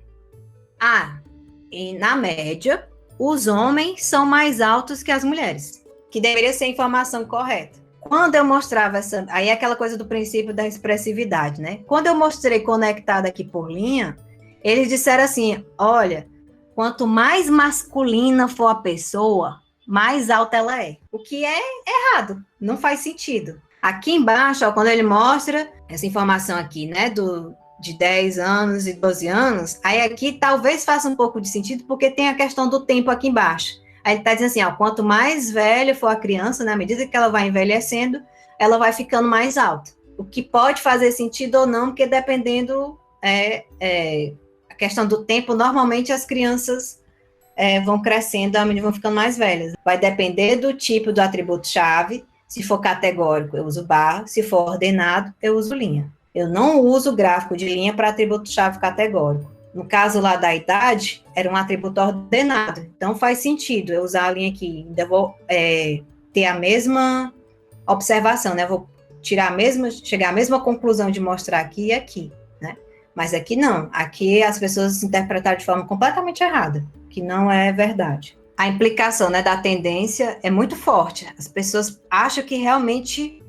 E na média, os homens são mais altos que as mulheres. Que deveria ser a informação correta. Quando eu mostrava aí é aquela coisa do princípio da expressividade, né? Quando eu mostrei conectado aqui por linha, eles disseram assim, olha, quanto mais masculina for a pessoa, mais alta ela é. O que é errado, não faz sentido. Aqui embaixo, ó, quando ele mostra essa informação aqui, né, de 10 anos e 12 anos, aí aqui talvez faça um pouco de sentido, porque tem a questão do tempo aqui embaixo. Aí ele está dizendo assim, ó, quanto mais velha for a criança, na medida que ela vai envelhecendo, ela vai ficando mais alta. O que pode fazer sentido ou não, porque dependendo a questão do tempo, normalmente as crianças vão crescendo, vão ficando mais velhas. Vai depender do tipo do atributo-chave. Se for categórico, eu uso barra. Se for ordenado, eu uso linha. Eu não uso gráfico de linha para atributo-chave categórico. No caso lá da idade, era um atributo ordenado. Então, faz sentido eu usar a linha aqui. Ainda vou ter a mesma observação, né? Vou chegar à mesma conclusão de mostrar aqui e aqui, né? Mas aqui não. Aqui as pessoas interpretaram de forma completamente errada, que não é verdade. A implicação, né, da tendência é muito forte. As pessoas acham que realmente,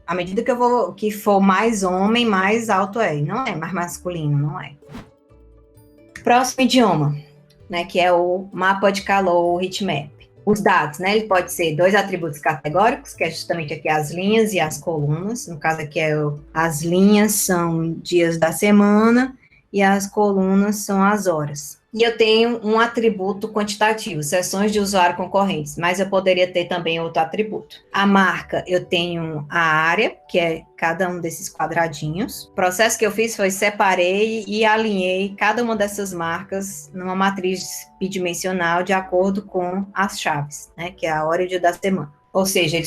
à medida que for mais homem, mais alto é. E não é mais masculino, não é. Próximo idioma, né, que é o mapa de calor, o heatmap. Os dados, né, ele pode ser 2 atributos categóricos, que é justamente aqui as linhas e as colunas. No caso aqui, as linhas são dias da semana e as colunas são as horas. E eu tenho um atributo quantitativo, sessões de usuário concorrentes, mas eu poderia ter também outro atributo. A marca, eu tenho a área, que é cada um desses quadradinhos. O processo que eu fiz foi separei e alinhei cada uma dessas marcas numa matriz bidimensional de acordo com as chaves, né, que é a hora e o dia da semana. Ou seja,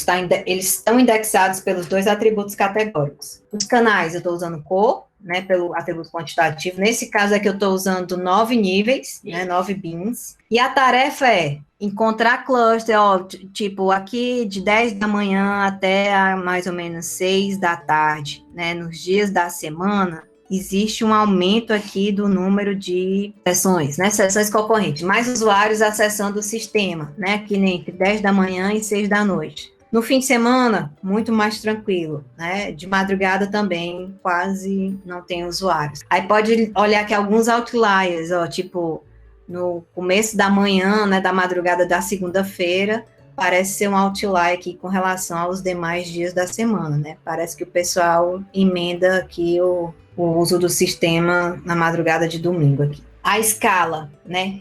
eles estão indexados pelos 2 atributos categóricos. Os canais, eu estou usando cor, né, pelo atributo quantitativo. Nesse caso aqui, eu estou usando 9 níveis, né, 9 bins. E a tarefa é encontrar cluster, ó, tipo, aqui de 10 da manhã até mais ou menos 6 da tarde, né, nos dias da semana, existe um aumento aqui do número de sessões, né, sessões concorrentes, mais usuários acessando o sistema, né, aqui entre 10 da manhã e 6 da noite. No fim de semana, muito mais tranquilo, né? De madrugada também, quase não tem usuários. Aí pode olhar aqui alguns outliers, ó, tipo, no começo da manhã, né, da madrugada da segunda-feira, parece ser um outlier aqui com relação aos demais dias da semana, né? Parece que o pessoal emenda aqui o uso do sistema na madrugada de domingo aqui. A escala, né?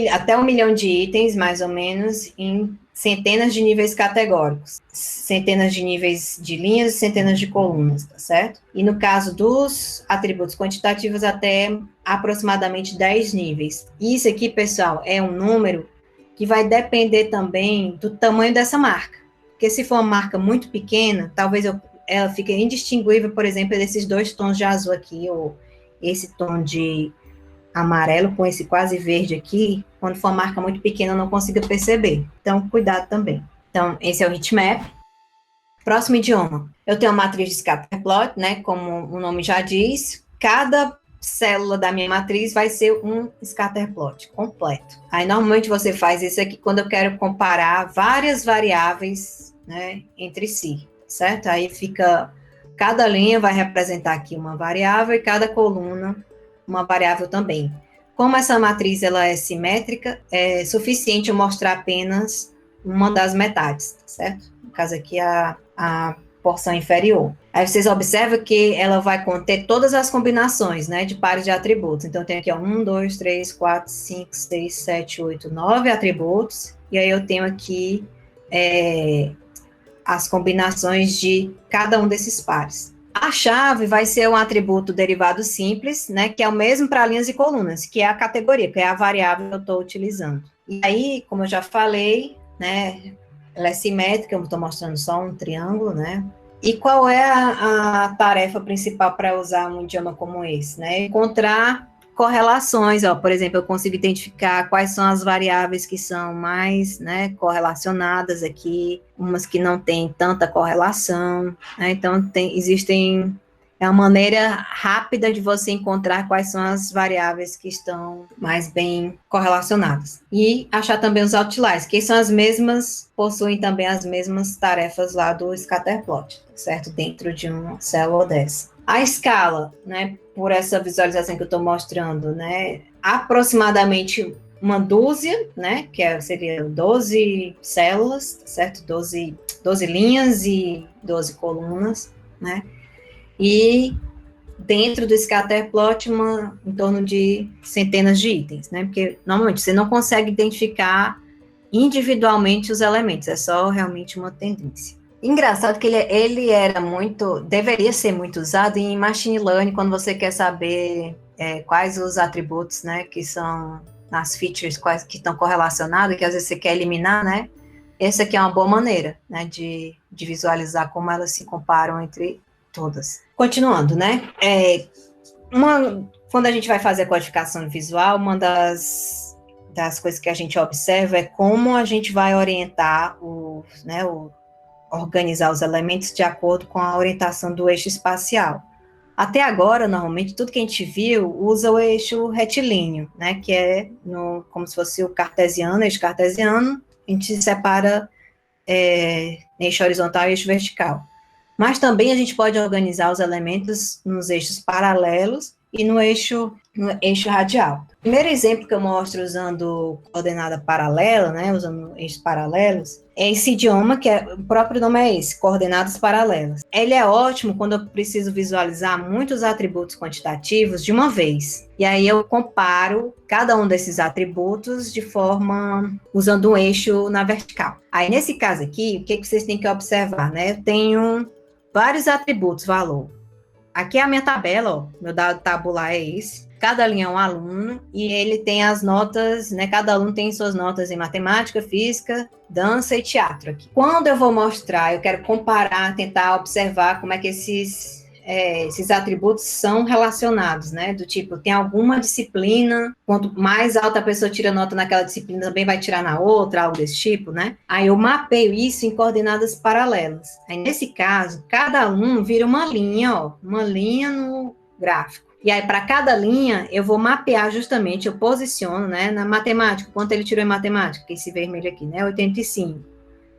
Até 1 milhão de itens, mais ou menos, em centenas de níveis categóricos, centenas de níveis de linhas e centenas de colunas, tá certo? E no caso dos atributos quantitativos, até aproximadamente 10 níveis. Isso aqui, pessoal, é um número que vai depender também do tamanho dessa marca. Porque se for uma marca muito pequena, talvez ela fique indistinguível, por exemplo, desses 2 tons de azul aqui, ou esse tom de amarelo com esse quase verde aqui, quando for uma marca muito pequena, eu não consigo perceber. Então, cuidado também. Então, esse é o heatmap. Próximo idioma. Eu tenho uma matriz de scatterplot, né? Como o nome já diz, cada célula da minha matriz vai ser um scatterplot completo. Aí, normalmente, você faz isso aqui quando eu quero comparar várias variáveis, né, entre si, certo? Aí fica, cada linha vai representar aqui uma variável e cada coluna uma variável também. Como essa matriz ela é simétrica, é suficiente eu mostrar apenas uma das metades, certo? No caso aqui, a porção inferior. Aí vocês observam que ela vai conter todas as combinações, né, de pares de atributos. Então, tem aqui, ó, 1, 2, 3, 4, 5, 6, 7, 8, 9 atributos. E aí eu tenho aqui as combinações de cada um desses pares. A chave vai ser um atributo derivado simples, né, que é o mesmo para linhas e colunas, que é a categoria, que é a variável que eu estou utilizando. E aí, como eu já falei, né, ela é simétrica, eu estou mostrando só um triângulo, né? E qual é a tarefa principal para usar um idioma como esse, né? Encontrar correlações, ó, por exemplo, eu consigo identificar quais são as variáveis que são mais, né, correlacionadas aqui, umas que não têm tanta correlação, né? Então é uma maneira rápida de você encontrar quais são as variáveis que estão mais bem correlacionadas. E achar também os outliers, que são as mesmas, possuem também as mesmas tarefas lá do scatterplot, certo? Dentro de uma célula dessa. A escala, né, por essa visualização que eu estou mostrando, né, aproximadamente uma dúzia, né, seria 12 células, certo? 12 linhas e 12 colunas, né? E dentro do scatterplot, em torno de centenas de itens, né? Porque normalmente você não consegue identificar individualmente os elementos, é só realmente uma tendência. Engraçado que ele deveria ser muito usado em machine learning, quando você quer saber quais os atributos, né, que são as features quais que estão correlacionadas, que às vezes você quer eliminar, né? Essa aqui é uma boa maneira, né, de visualizar como elas se comparam entre todas. Continuando, né? Quando a gente vai fazer a codificação visual, uma das coisas que a gente observa é como a gente vai orientar organizar os elementos de acordo com a orientação do eixo espacial. Até agora, normalmente, tudo que a gente viu usa o eixo retilíneo, né, que é como se fosse o cartesiano, eixo cartesiano, a gente separa eixo horizontal e eixo vertical. Mas também a gente pode organizar os elementos nos eixos paralelos e no eixo radial. O primeiro exemplo que eu mostro usando coordenada paralela, né, usando eixos paralelos, é esse idioma, o próprio nome é esse, coordenadas paralelas. Ele é ótimo quando eu preciso visualizar muitos atributos quantitativos de uma vez. E aí eu comparo cada um desses atributos usando um eixo na vertical. Aí nesse caso aqui, o que vocês têm que observar, né? Eu tenho vários atributos, valor. Aqui é a minha tabela, ó, meu dado tabular é esse. Cada linha é um aluno e ele tem as notas, né? Cada aluno tem suas notas em matemática, física, dança e teatro aqui. Quando eu vou mostrar, eu quero comparar, tentar observar como é que esses atributos são relacionados, né? Do tipo, tem alguma disciplina, quanto mais alta a pessoa tira nota naquela disciplina, também vai tirar na outra, algo desse tipo, né? Aí eu mapeio isso em coordenadas paralelas. Aí, nesse caso, cada aluno vira uma linha, ó, uma linha no gráfico. E aí, para cada linha, eu vou mapear justamente, eu posiciono, né, na matemática, quanto ele tirou em matemática, que esse vermelho aqui, né, 85.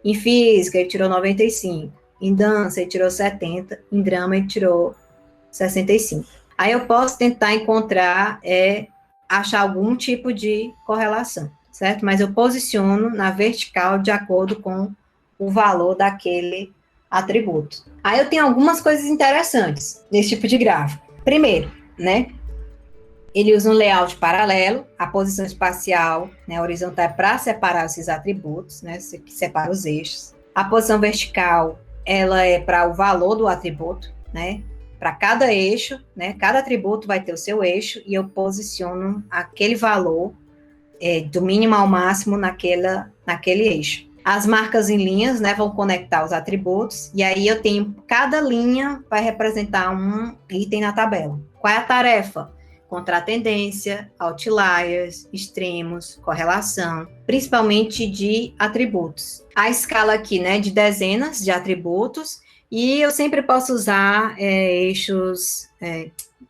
Em física, ele tirou 95. Em dança, ele tirou 70. Em drama, ele tirou 65. Aí eu posso tentar achar algum tipo de correlação, certo? Mas eu posiciono na vertical de acordo com o valor daquele atributo. Aí eu tenho algumas coisas interessantes nesse tipo de gráfico. Primeiro, né? Ele usa um layout paralelo, a posição espacial, né, horizontal, é para separar esses atributos, né, que separa os eixos. A posição vertical, ela é para o valor do atributo, né? Para cada eixo, né? Cada atributo vai ter o seu eixo e eu posiciono aquele valor do mínimo ao máximo naquele eixo. As marcas em linhas, né, vão conectar os atributos, e aí eu tenho, cada linha vai representar um item na tabela. Qual é a tarefa? Encontrar tendência, outliers, extremos, correlação, principalmente de atributos. A escala aqui, né, de dezenas de atributos, e eu sempre posso usar eixos,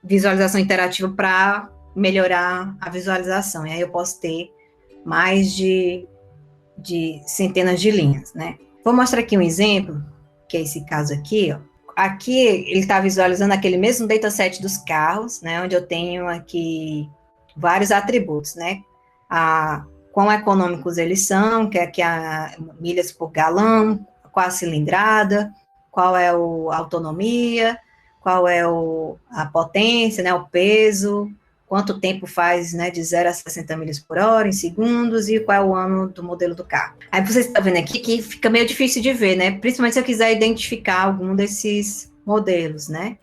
visualização interativa para melhorar a visualização, e aí eu posso ter mais de centenas de linhas, né? Vou mostrar aqui um exemplo, que é esse caso aqui, ó. Aqui ele está visualizando aquele mesmo dataset dos carros, né? Onde eu tenho aqui vários atributos, né? Quão econômicos eles são, que é aqui a milhas por galão, qual a cilindrada, qual é a autonomia, qual é a potência, né? O peso, quanto tempo faz, né, de 0 a 60 milhas por hora em segundos e qual é o ano do modelo do carro. Aí vocês estão vendo aqui que fica meio difícil de ver, né, principalmente se eu quiser identificar algum desses modelos, né.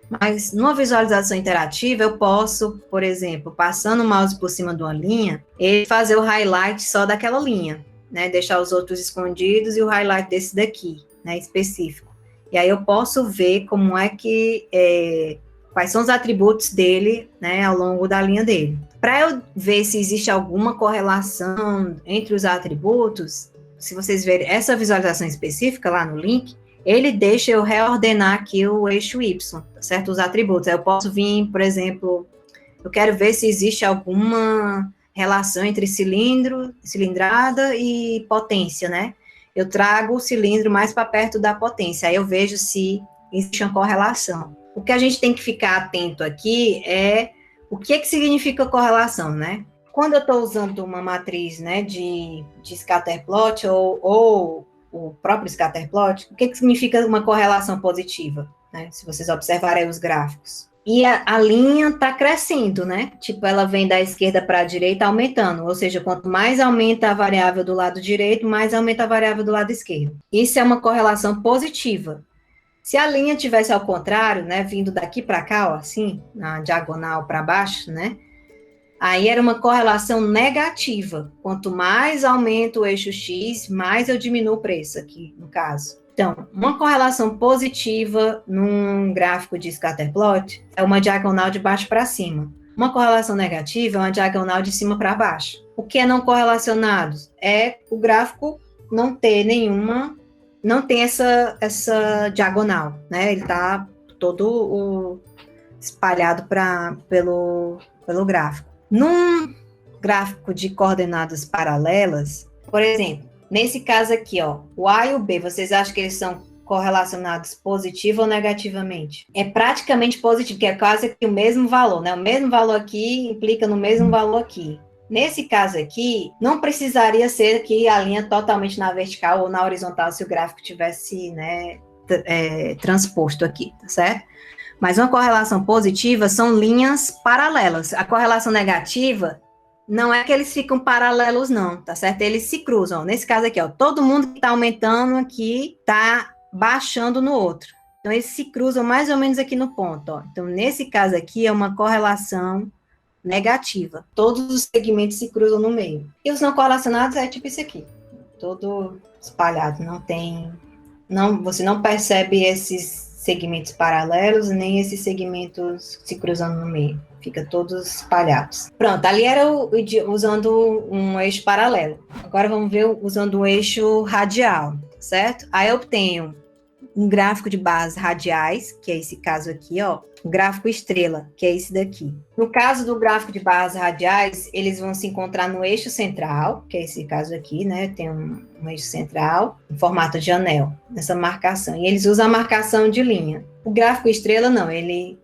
Mas numa visualização interativa eu posso, por exemplo, passando o mouse por cima de uma linha, ele fazer o highlight só daquela linha, né, deixar os outros escondidos e o highlight desse daqui, né, específico. E aí eu posso ver como é que quais são os atributos dele, né, ao longo da linha dele. Para eu ver se existe alguma correlação entre os atributos, se vocês verem essa visualização específica lá no link, ele deixa eu reordenar aqui o eixo Y, certo? Os atributos. Aí eu posso vir, por exemplo, eu quero ver se existe alguma relação entre cilindro, cilindrada e potência, né? Eu trago o cilindro mais para perto da potência, aí eu vejo se existe uma correlação. O que a gente tem que ficar atento aqui é o que significa correlação, né? quando eu estou usando uma matriz, né, de scatterplot ou o próprio scatterplot, o que significa uma correlação positiva, né? Se vocês observarem os gráficos. E a linha está crescendo, né? Tipo, ela vem da esquerda para a direita aumentando, ou seja, quanto mais aumenta a variável do lado direito, mais aumenta a variável do lado esquerdo. Isso é uma correlação positiva. Se a linha tivesse ao contrário, né, vindo daqui para cá, ó, assim, na diagonal para baixo, né? Aí era uma correlação negativa. Quanto mais aumenta o eixo X, mais eu diminuo o preço aqui, no caso. Então, uma correlação positiva num gráfico de scatterplot é uma diagonal de baixo para cima. Uma correlação negativa é uma diagonal de cima para baixo. O que é não correlacionado? É o gráfico não ter não tem essa diagonal, né? Ele está todo espalhado pelo gráfico. Num gráfico de coordenadas paralelas, por exemplo, nesse caso aqui, ó, o A e o B, vocês acham que eles são correlacionados positivo ou negativamente? É praticamente positivo, que é quase que o mesmo valor, né? O mesmo valor aqui implica no mesmo valor aqui. Nesse caso aqui, não precisaria ser aqui a linha totalmente na vertical ou na horizontal se o gráfico tivesse, né, transposto aqui, tá certo? Mas uma correlação positiva são linhas paralelas. A correlação negativa não é que eles ficam paralelos, não, tá certo? Eles se cruzam. Nesse caso aqui, ó, todo mundo que está aumentando aqui está baixando no outro. Então, eles se cruzam mais ou menos aqui no ponto, ó. Então, nesse caso aqui, é uma correlação negativa. Todos os segmentos se cruzam no meio. E os não correlacionados é tipo isso aqui. Todo espalhado, você não percebe esses segmentos paralelos, nem esses segmentos se cruzando no meio. Fica todos espalhados. Pronto, ali era usando um eixo paralelo. Agora vamos ver usando um eixo radial, certo? Aí eu obtenho um gráfico de barras radiais, que é esse caso aqui, ó. Um gráfico estrela, que é esse daqui. No caso do gráfico de barras radiais, eles vão se encontrar no eixo central, que é esse caso aqui, né? Tem um eixo central, em formato de anel, nessa marcação. E eles usam a marcação de linha. O gráfico estrela, não, ele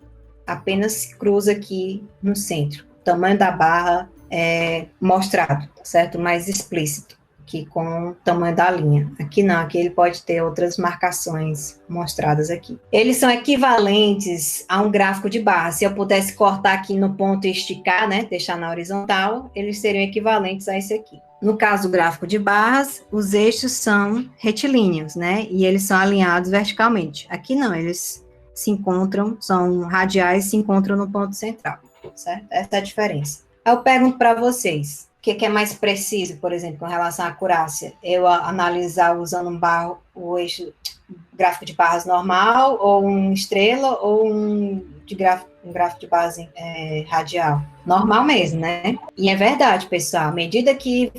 apenas se cruza aqui no centro. O tamanho da barra é mostrado, certo? Mais explícito que com o tamanho da linha. Aqui não, aqui ele pode ter outras marcações mostradas aqui. Eles são equivalentes a um gráfico de barra. Se eu pudesse cortar aqui no ponto e esticar, né, deixar na horizontal, eles seriam equivalentes a esse aqui. No caso do gráfico de barras, os eixos são retilíneos, né, e eles são alinhados verticalmente. Aqui não, eles se encontram, são radiais, se encontram no ponto central, certo? Essa é a diferença. Eu pergunto para vocês, o que é mais preciso, por exemplo, com relação à acurácia? Eu analisar usando o eixo gráfico de barras normal, ou um estrela, ou um gráfico de barras radial? Normal mesmo, né? E é verdade, pessoal, à medida que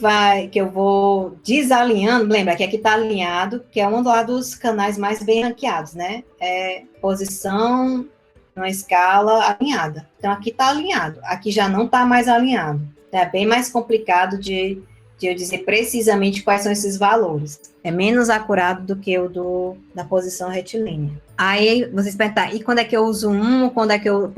eu vou desalinhando, lembra que aqui está alinhado, que é um dos canais mais bem ranqueados, né? É posição numa escala alinhada. Então, aqui está alinhado, aqui já não está mais alinhado. É bem mais complicado de eu dizer precisamente quais são esses valores. É menos acurado do que o da posição retilínea. Aí vocês perguntam, e quando é que eu uso um? Quando é que eu.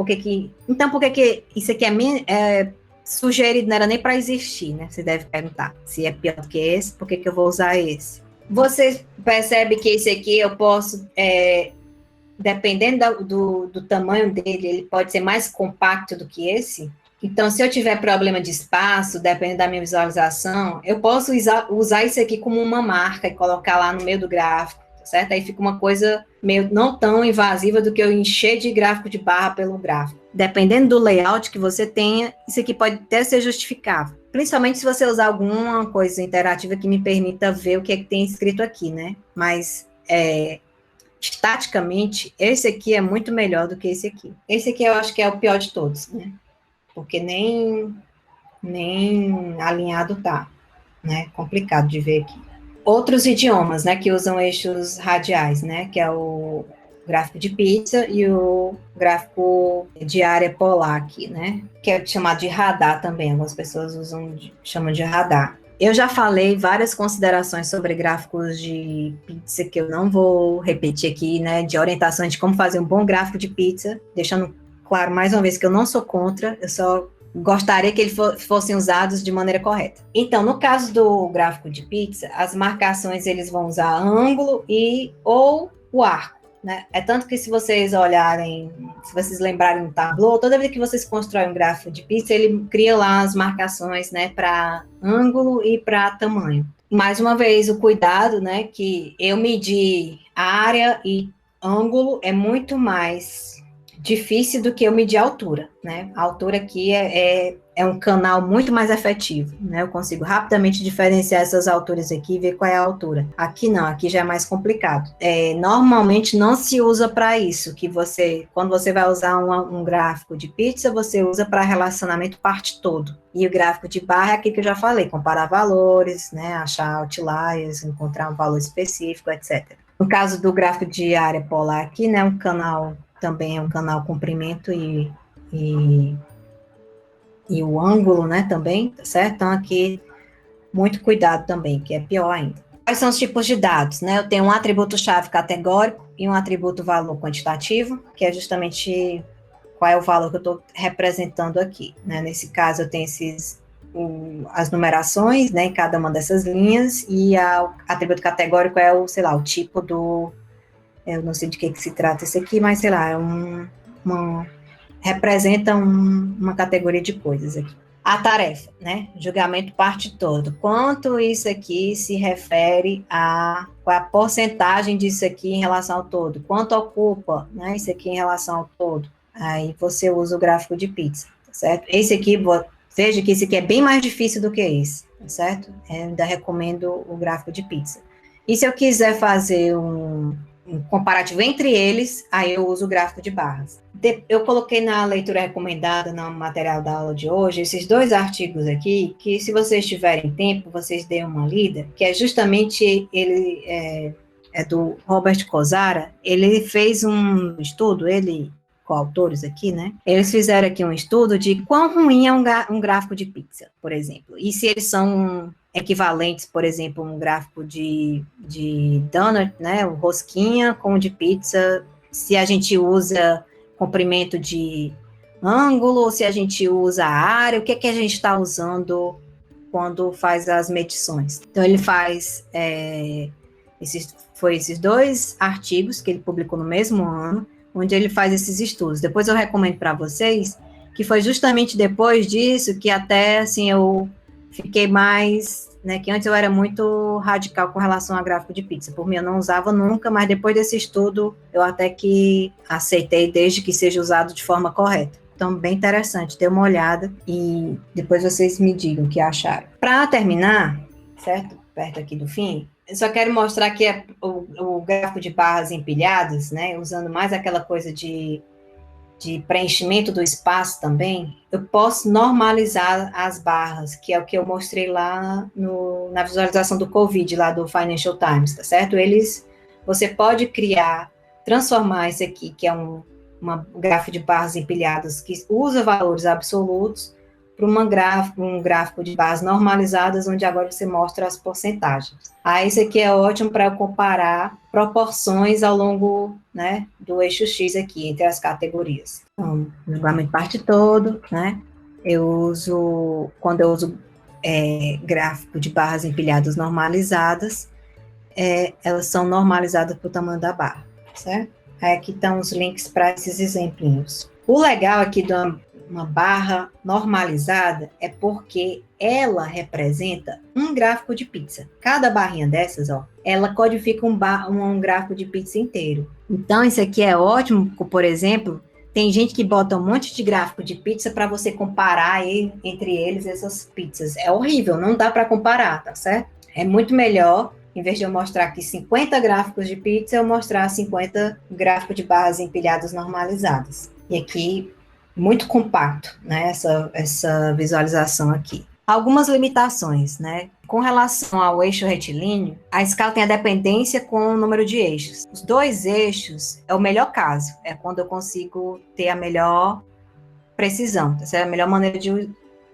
Então, por que isso aqui é sugerido? Não era nem para existir, né? Você deve perguntar. Se é pior do que esse, por que eu vou usar esse? Você percebe que esse aqui eu posso. Dependendo do tamanho dele, ele pode ser mais compacto do que esse. Então, se eu tiver problema de espaço, dependendo da minha visualização, eu posso usar isso aqui como uma marca e colocar lá no meio do gráfico, tá certo? Aí fica uma coisa meio não tão invasiva do que eu encher de gráfico de barra pelo gráfico. Dependendo do layout que você tenha, isso aqui pode até ser justificável. Principalmente se você usar alguma coisa interativa que me permita ver o que é que tem escrito aqui, né? Mas, estaticamente, esse aqui é muito melhor do que esse aqui. Esse aqui eu acho que é o pior de todos, né? Porque nem alinhado tá, né? Complicado de ver aqui. Outros idiomas, né, que usam eixos radiais, né, que é o gráfico de pizza e o gráfico de área polar aqui, né, que é chamado de radar também, algumas pessoas chamam de radar. Eu já falei várias considerações sobre gráficos de pizza que eu não vou repetir aqui, né, de orientações de como fazer um bom gráfico de pizza, deixando claro, mais uma vez, que eu não sou contra, eu só gostaria que eles fossem usados de maneira correta. Então, no caso do gráfico de pizza, as marcações eles vão usar ângulo ou o arco, né? É tanto que se vocês olharem, se vocês lembrarem no Tableau, toda vez que vocês constroem um gráfico de pizza, ele cria lá as marcações, né, para ângulo e para tamanho. Mais uma vez, o cuidado, né, que eu medi área e ângulo é muito mais difícil do que eu medir a altura, né? A altura aqui é um canal muito mais efetivo, né? Eu consigo rapidamente diferenciar essas alturas aqui e ver qual é a altura. Aqui não, aqui já é mais complicado. Normalmente não se usa para isso, que quando você vai usar um gráfico de pizza, você usa para relacionamento parte todo. E o gráfico de barra é aquilo que eu já falei, comparar valores, né? Achar outliers, encontrar um valor específico, etc. No caso do gráfico de área polar aqui, né? Também é um canal comprimento e o ângulo, né, também, tá certo? Então, aqui, muito cuidado também, que é pior ainda. Quais são os tipos de dados, né? Eu tenho um atributo-chave categórico e um atributo valor quantitativo, que é justamente qual é o valor que eu estou representando aqui, né? Nesse caso, eu tenho as numerações, né, em cada uma dessas linhas, e o atributo categórico é o, sei lá, o tipo eu não sei de que se trata isso aqui, mas, sei lá, representa uma categoria de coisas aqui. A tarefa, né? Julgamento parte todo. Quanto isso aqui se refere qual é a porcentagem disso aqui em relação ao todo? Quanto ocupa, né? Isso aqui em relação ao todo? Aí você usa o gráfico de pizza, tá certo? Esse aqui, veja que esse aqui é bem mais difícil do que esse, tá certo? Eu ainda recomendo o gráfico de pizza. E se eu quiser fazer um comparativo entre eles, aí eu uso o gráfico de barras. Eu coloquei na leitura recomendada, no material da aula de hoje, esses 2 artigos aqui, que se vocês tiverem tempo, vocês deem uma lida, que é justamente, ele é do Robert Kosara, ele fez um estudo, coautores aqui, né? Eles fizeram aqui um estudo de quão ruim é um gráfico de pizza, por exemplo, e se eles são equivalentes, por exemplo, um gráfico de donut, né, o rosquinha com o de pizza, se a gente usa comprimento de ângulo, ou se a gente usa área, o que a gente está usando quando faz as medições. Então, ele faz, esses 2 artigos que ele publicou no mesmo ano, onde ele faz esses estudos. Depois eu recomendo para vocês, que foi justamente depois disso que até, assim, eu fiquei mais, né, que antes eu era muito radical com relação a gráfico de pizza. Por mim, eu não usava nunca, mas depois desse estudo, eu até que aceitei, desde que seja usado de forma correta. Então, bem interessante, dê uma olhada e depois vocês me digam o que acharam. Para terminar, certo? Perto aqui do fim, eu só quero mostrar que o gráfico de barras empilhadas, né, usando mais aquela coisa de preenchimento do espaço também, eu posso normalizar as barras, que é o que eu mostrei lá na visualização do COVID, lá do Financial Times, tá certo? Você pode transformar isso aqui, que é um gráfico de barras empilhadas, que usa valores absolutos, para um gráfico de barras normalizadas, onde agora você mostra as porcentagens. Isso aqui é ótimo para eu comparar proporções ao longo, né, do eixo X aqui, entre as categorias. Então, julgamento parte todo, né, quando eu uso gráfico de barras empilhadas normalizadas, elas são normalizadas para o tamanho da barra, certo? Aqui estão os links para esses exemplinhos. O legal aqui de uma barra normalizada é porque ela representa um gráfico de pizza. Cada barrinha dessas, ela codifica um gráfico de pizza inteiro. Então, isso aqui é ótimo, por exemplo, tem gente que bota um monte de gráfico de pizza para você comparar entre eles essas pizzas. É horrível, não dá para comparar, tá certo? É muito melhor, em vez de eu mostrar aqui 50 gráficos de pizza, eu mostrar 50 gráficos de barras empilhadas normalizadas. E aqui, muito compacto, né, essa visualização aqui. Algumas limitações, né? Com relação ao eixo retilíneo, a escala tem a dependência com o número de eixos. Os 2 eixos é o melhor caso, é quando eu consigo ter a melhor precisão, essa é a melhor maneira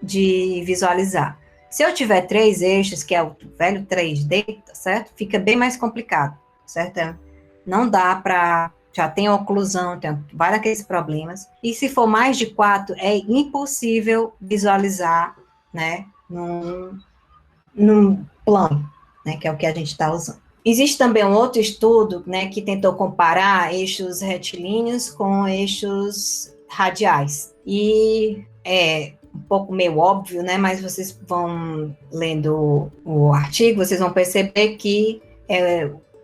de visualizar. Se eu tiver 3 eixos, que é o velho 3D, tá certo? Fica bem mais complicado, certo? Não dá para já tem oclusão, tem vários aqueles problemas. E se for mais de 4, é impossível visualizar, né, num plano, né, que é o que a gente está usando. Existe também um outro estudo, né, que tentou comparar eixos retilíneos com eixos radiais. E é um pouco meio óbvio, né, mas vocês vão lendo o artigo, vocês vão perceber que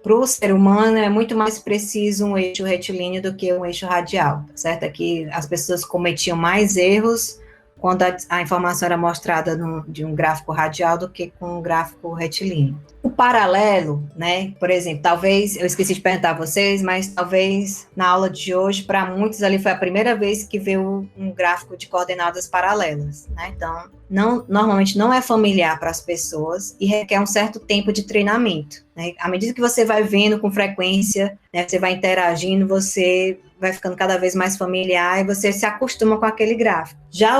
para o ser humano é muito mais preciso um eixo retilíneo do que um eixo radial, certo? Aqui as pessoas cometiam mais erros quando a informação era mostrada de um gráfico radial do que com um gráfico retilíneo. O paralelo, né, por exemplo, talvez, eu esqueci de perguntar a vocês, mas talvez na aula de hoje, para muitos ali foi a primeira vez que viu um gráfico de coordenadas paralelas, né, então, normalmente não é familiar para as pessoas e requer um certo tempo de treinamento, né, à medida que você vai vendo com frequência, né, você vai interagindo, você vai ficando cada vez mais familiar e você se acostuma com aquele gráfico. Já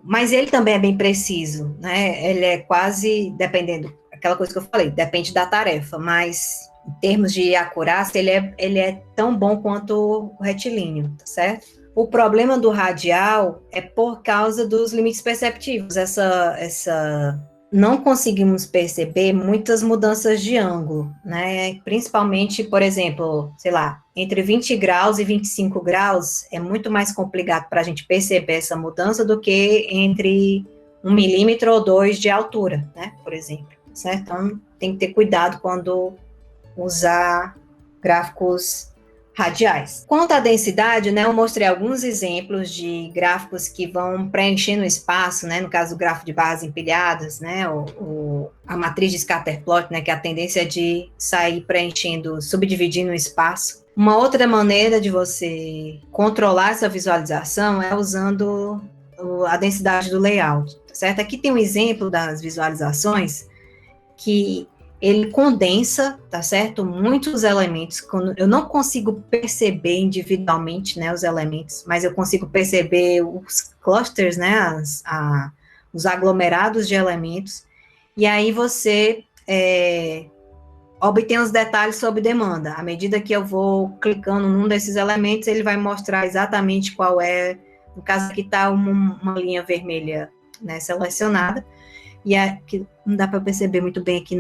mas ele também é bem preciso, né, ele é quase, dependendo, aquela coisa que eu falei, depende da tarefa, mas em termos de acurácia, ele é tão bom quanto o retilíneo, tá certo? O problema do radial é por causa dos limites perceptivos, não conseguimos perceber muitas mudanças de ângulo, né? Principalmente, por exemplo, sei lá, entre 20 graus e 25 graus é muito mais complicado para a gente perceber essa mudança do que entre 1 milímetro ou 2 de altura, né? Por exemplo. Certo? Então, tem que ter cuidado quando usar gráficos radiais. Quanto à densidade, né, eu mostrei alguns exemplos de gráficos que vão preenchendo o espaço, né, no caso do gráfico de barras empilhadas, né, a matriz de Scatterplot, né, que é a tendência de sair preenchendo, subdividindo o espaço. Uma outra maneira de você controlar essa visualização é usando a densidade do layout, certo? Aqui tem um exemplo das visualizações que ele condensa, tá certo? Muitos elementos, eu não consigo perceber individualmente, né, os elementos, mas eu consigo perceber os clusters, né, os aglomerados de elementos, e aí você obtém os detalhes sob demanda. À medida que eu vou clicando num desses elementos, ele vai mostrar exatamente qual é, no caso aqui está uma linha vermelha, né, selecionada, e que não dá para perceber muito bem aqui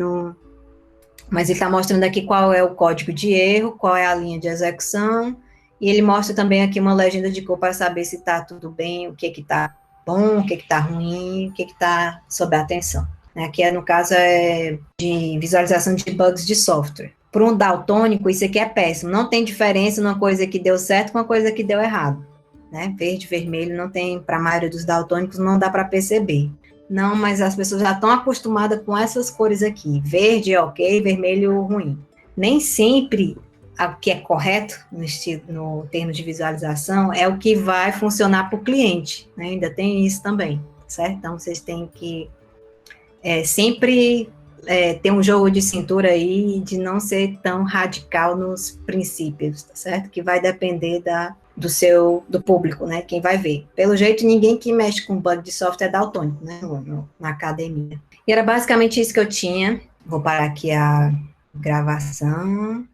mas ele está mostrando aqui qual é o código de erro, qual é a linha de execução, e ele mostra também aqui uma legenda de cor para saber se está tudo bem, o que está bom, o que está ruim, o que está sob atenção. Aqui, no caso, é de visualização de bugs de software. Para um daltônico, isso aqui é péssimo, não tem diferença numa coisa que deu certo com uma coisa que deu errado. Né? Verde, vermelho, não tem, para a maioria dos daltônicos, não dá para perceber. Não, mas as pessoas já estão acostumadas com essas cores aqui. Verde é ok, vermelho ruim. Nem sempre o que é correto no termo de visualização é o que vai funcionar para o cliente. Né? Ainda tem isso também, certo? Então, vocês têm que sempre ter um jogo de cintura aí de não ser tão radical nos princípios, tá certo? Que vai depender do público, né, quem vai ver. Pelo jeito, ninguém que mexe com bug de software é daltônico, né, na academia. E era basicamente isso que eu tinha. Vou parar aqui a gravação.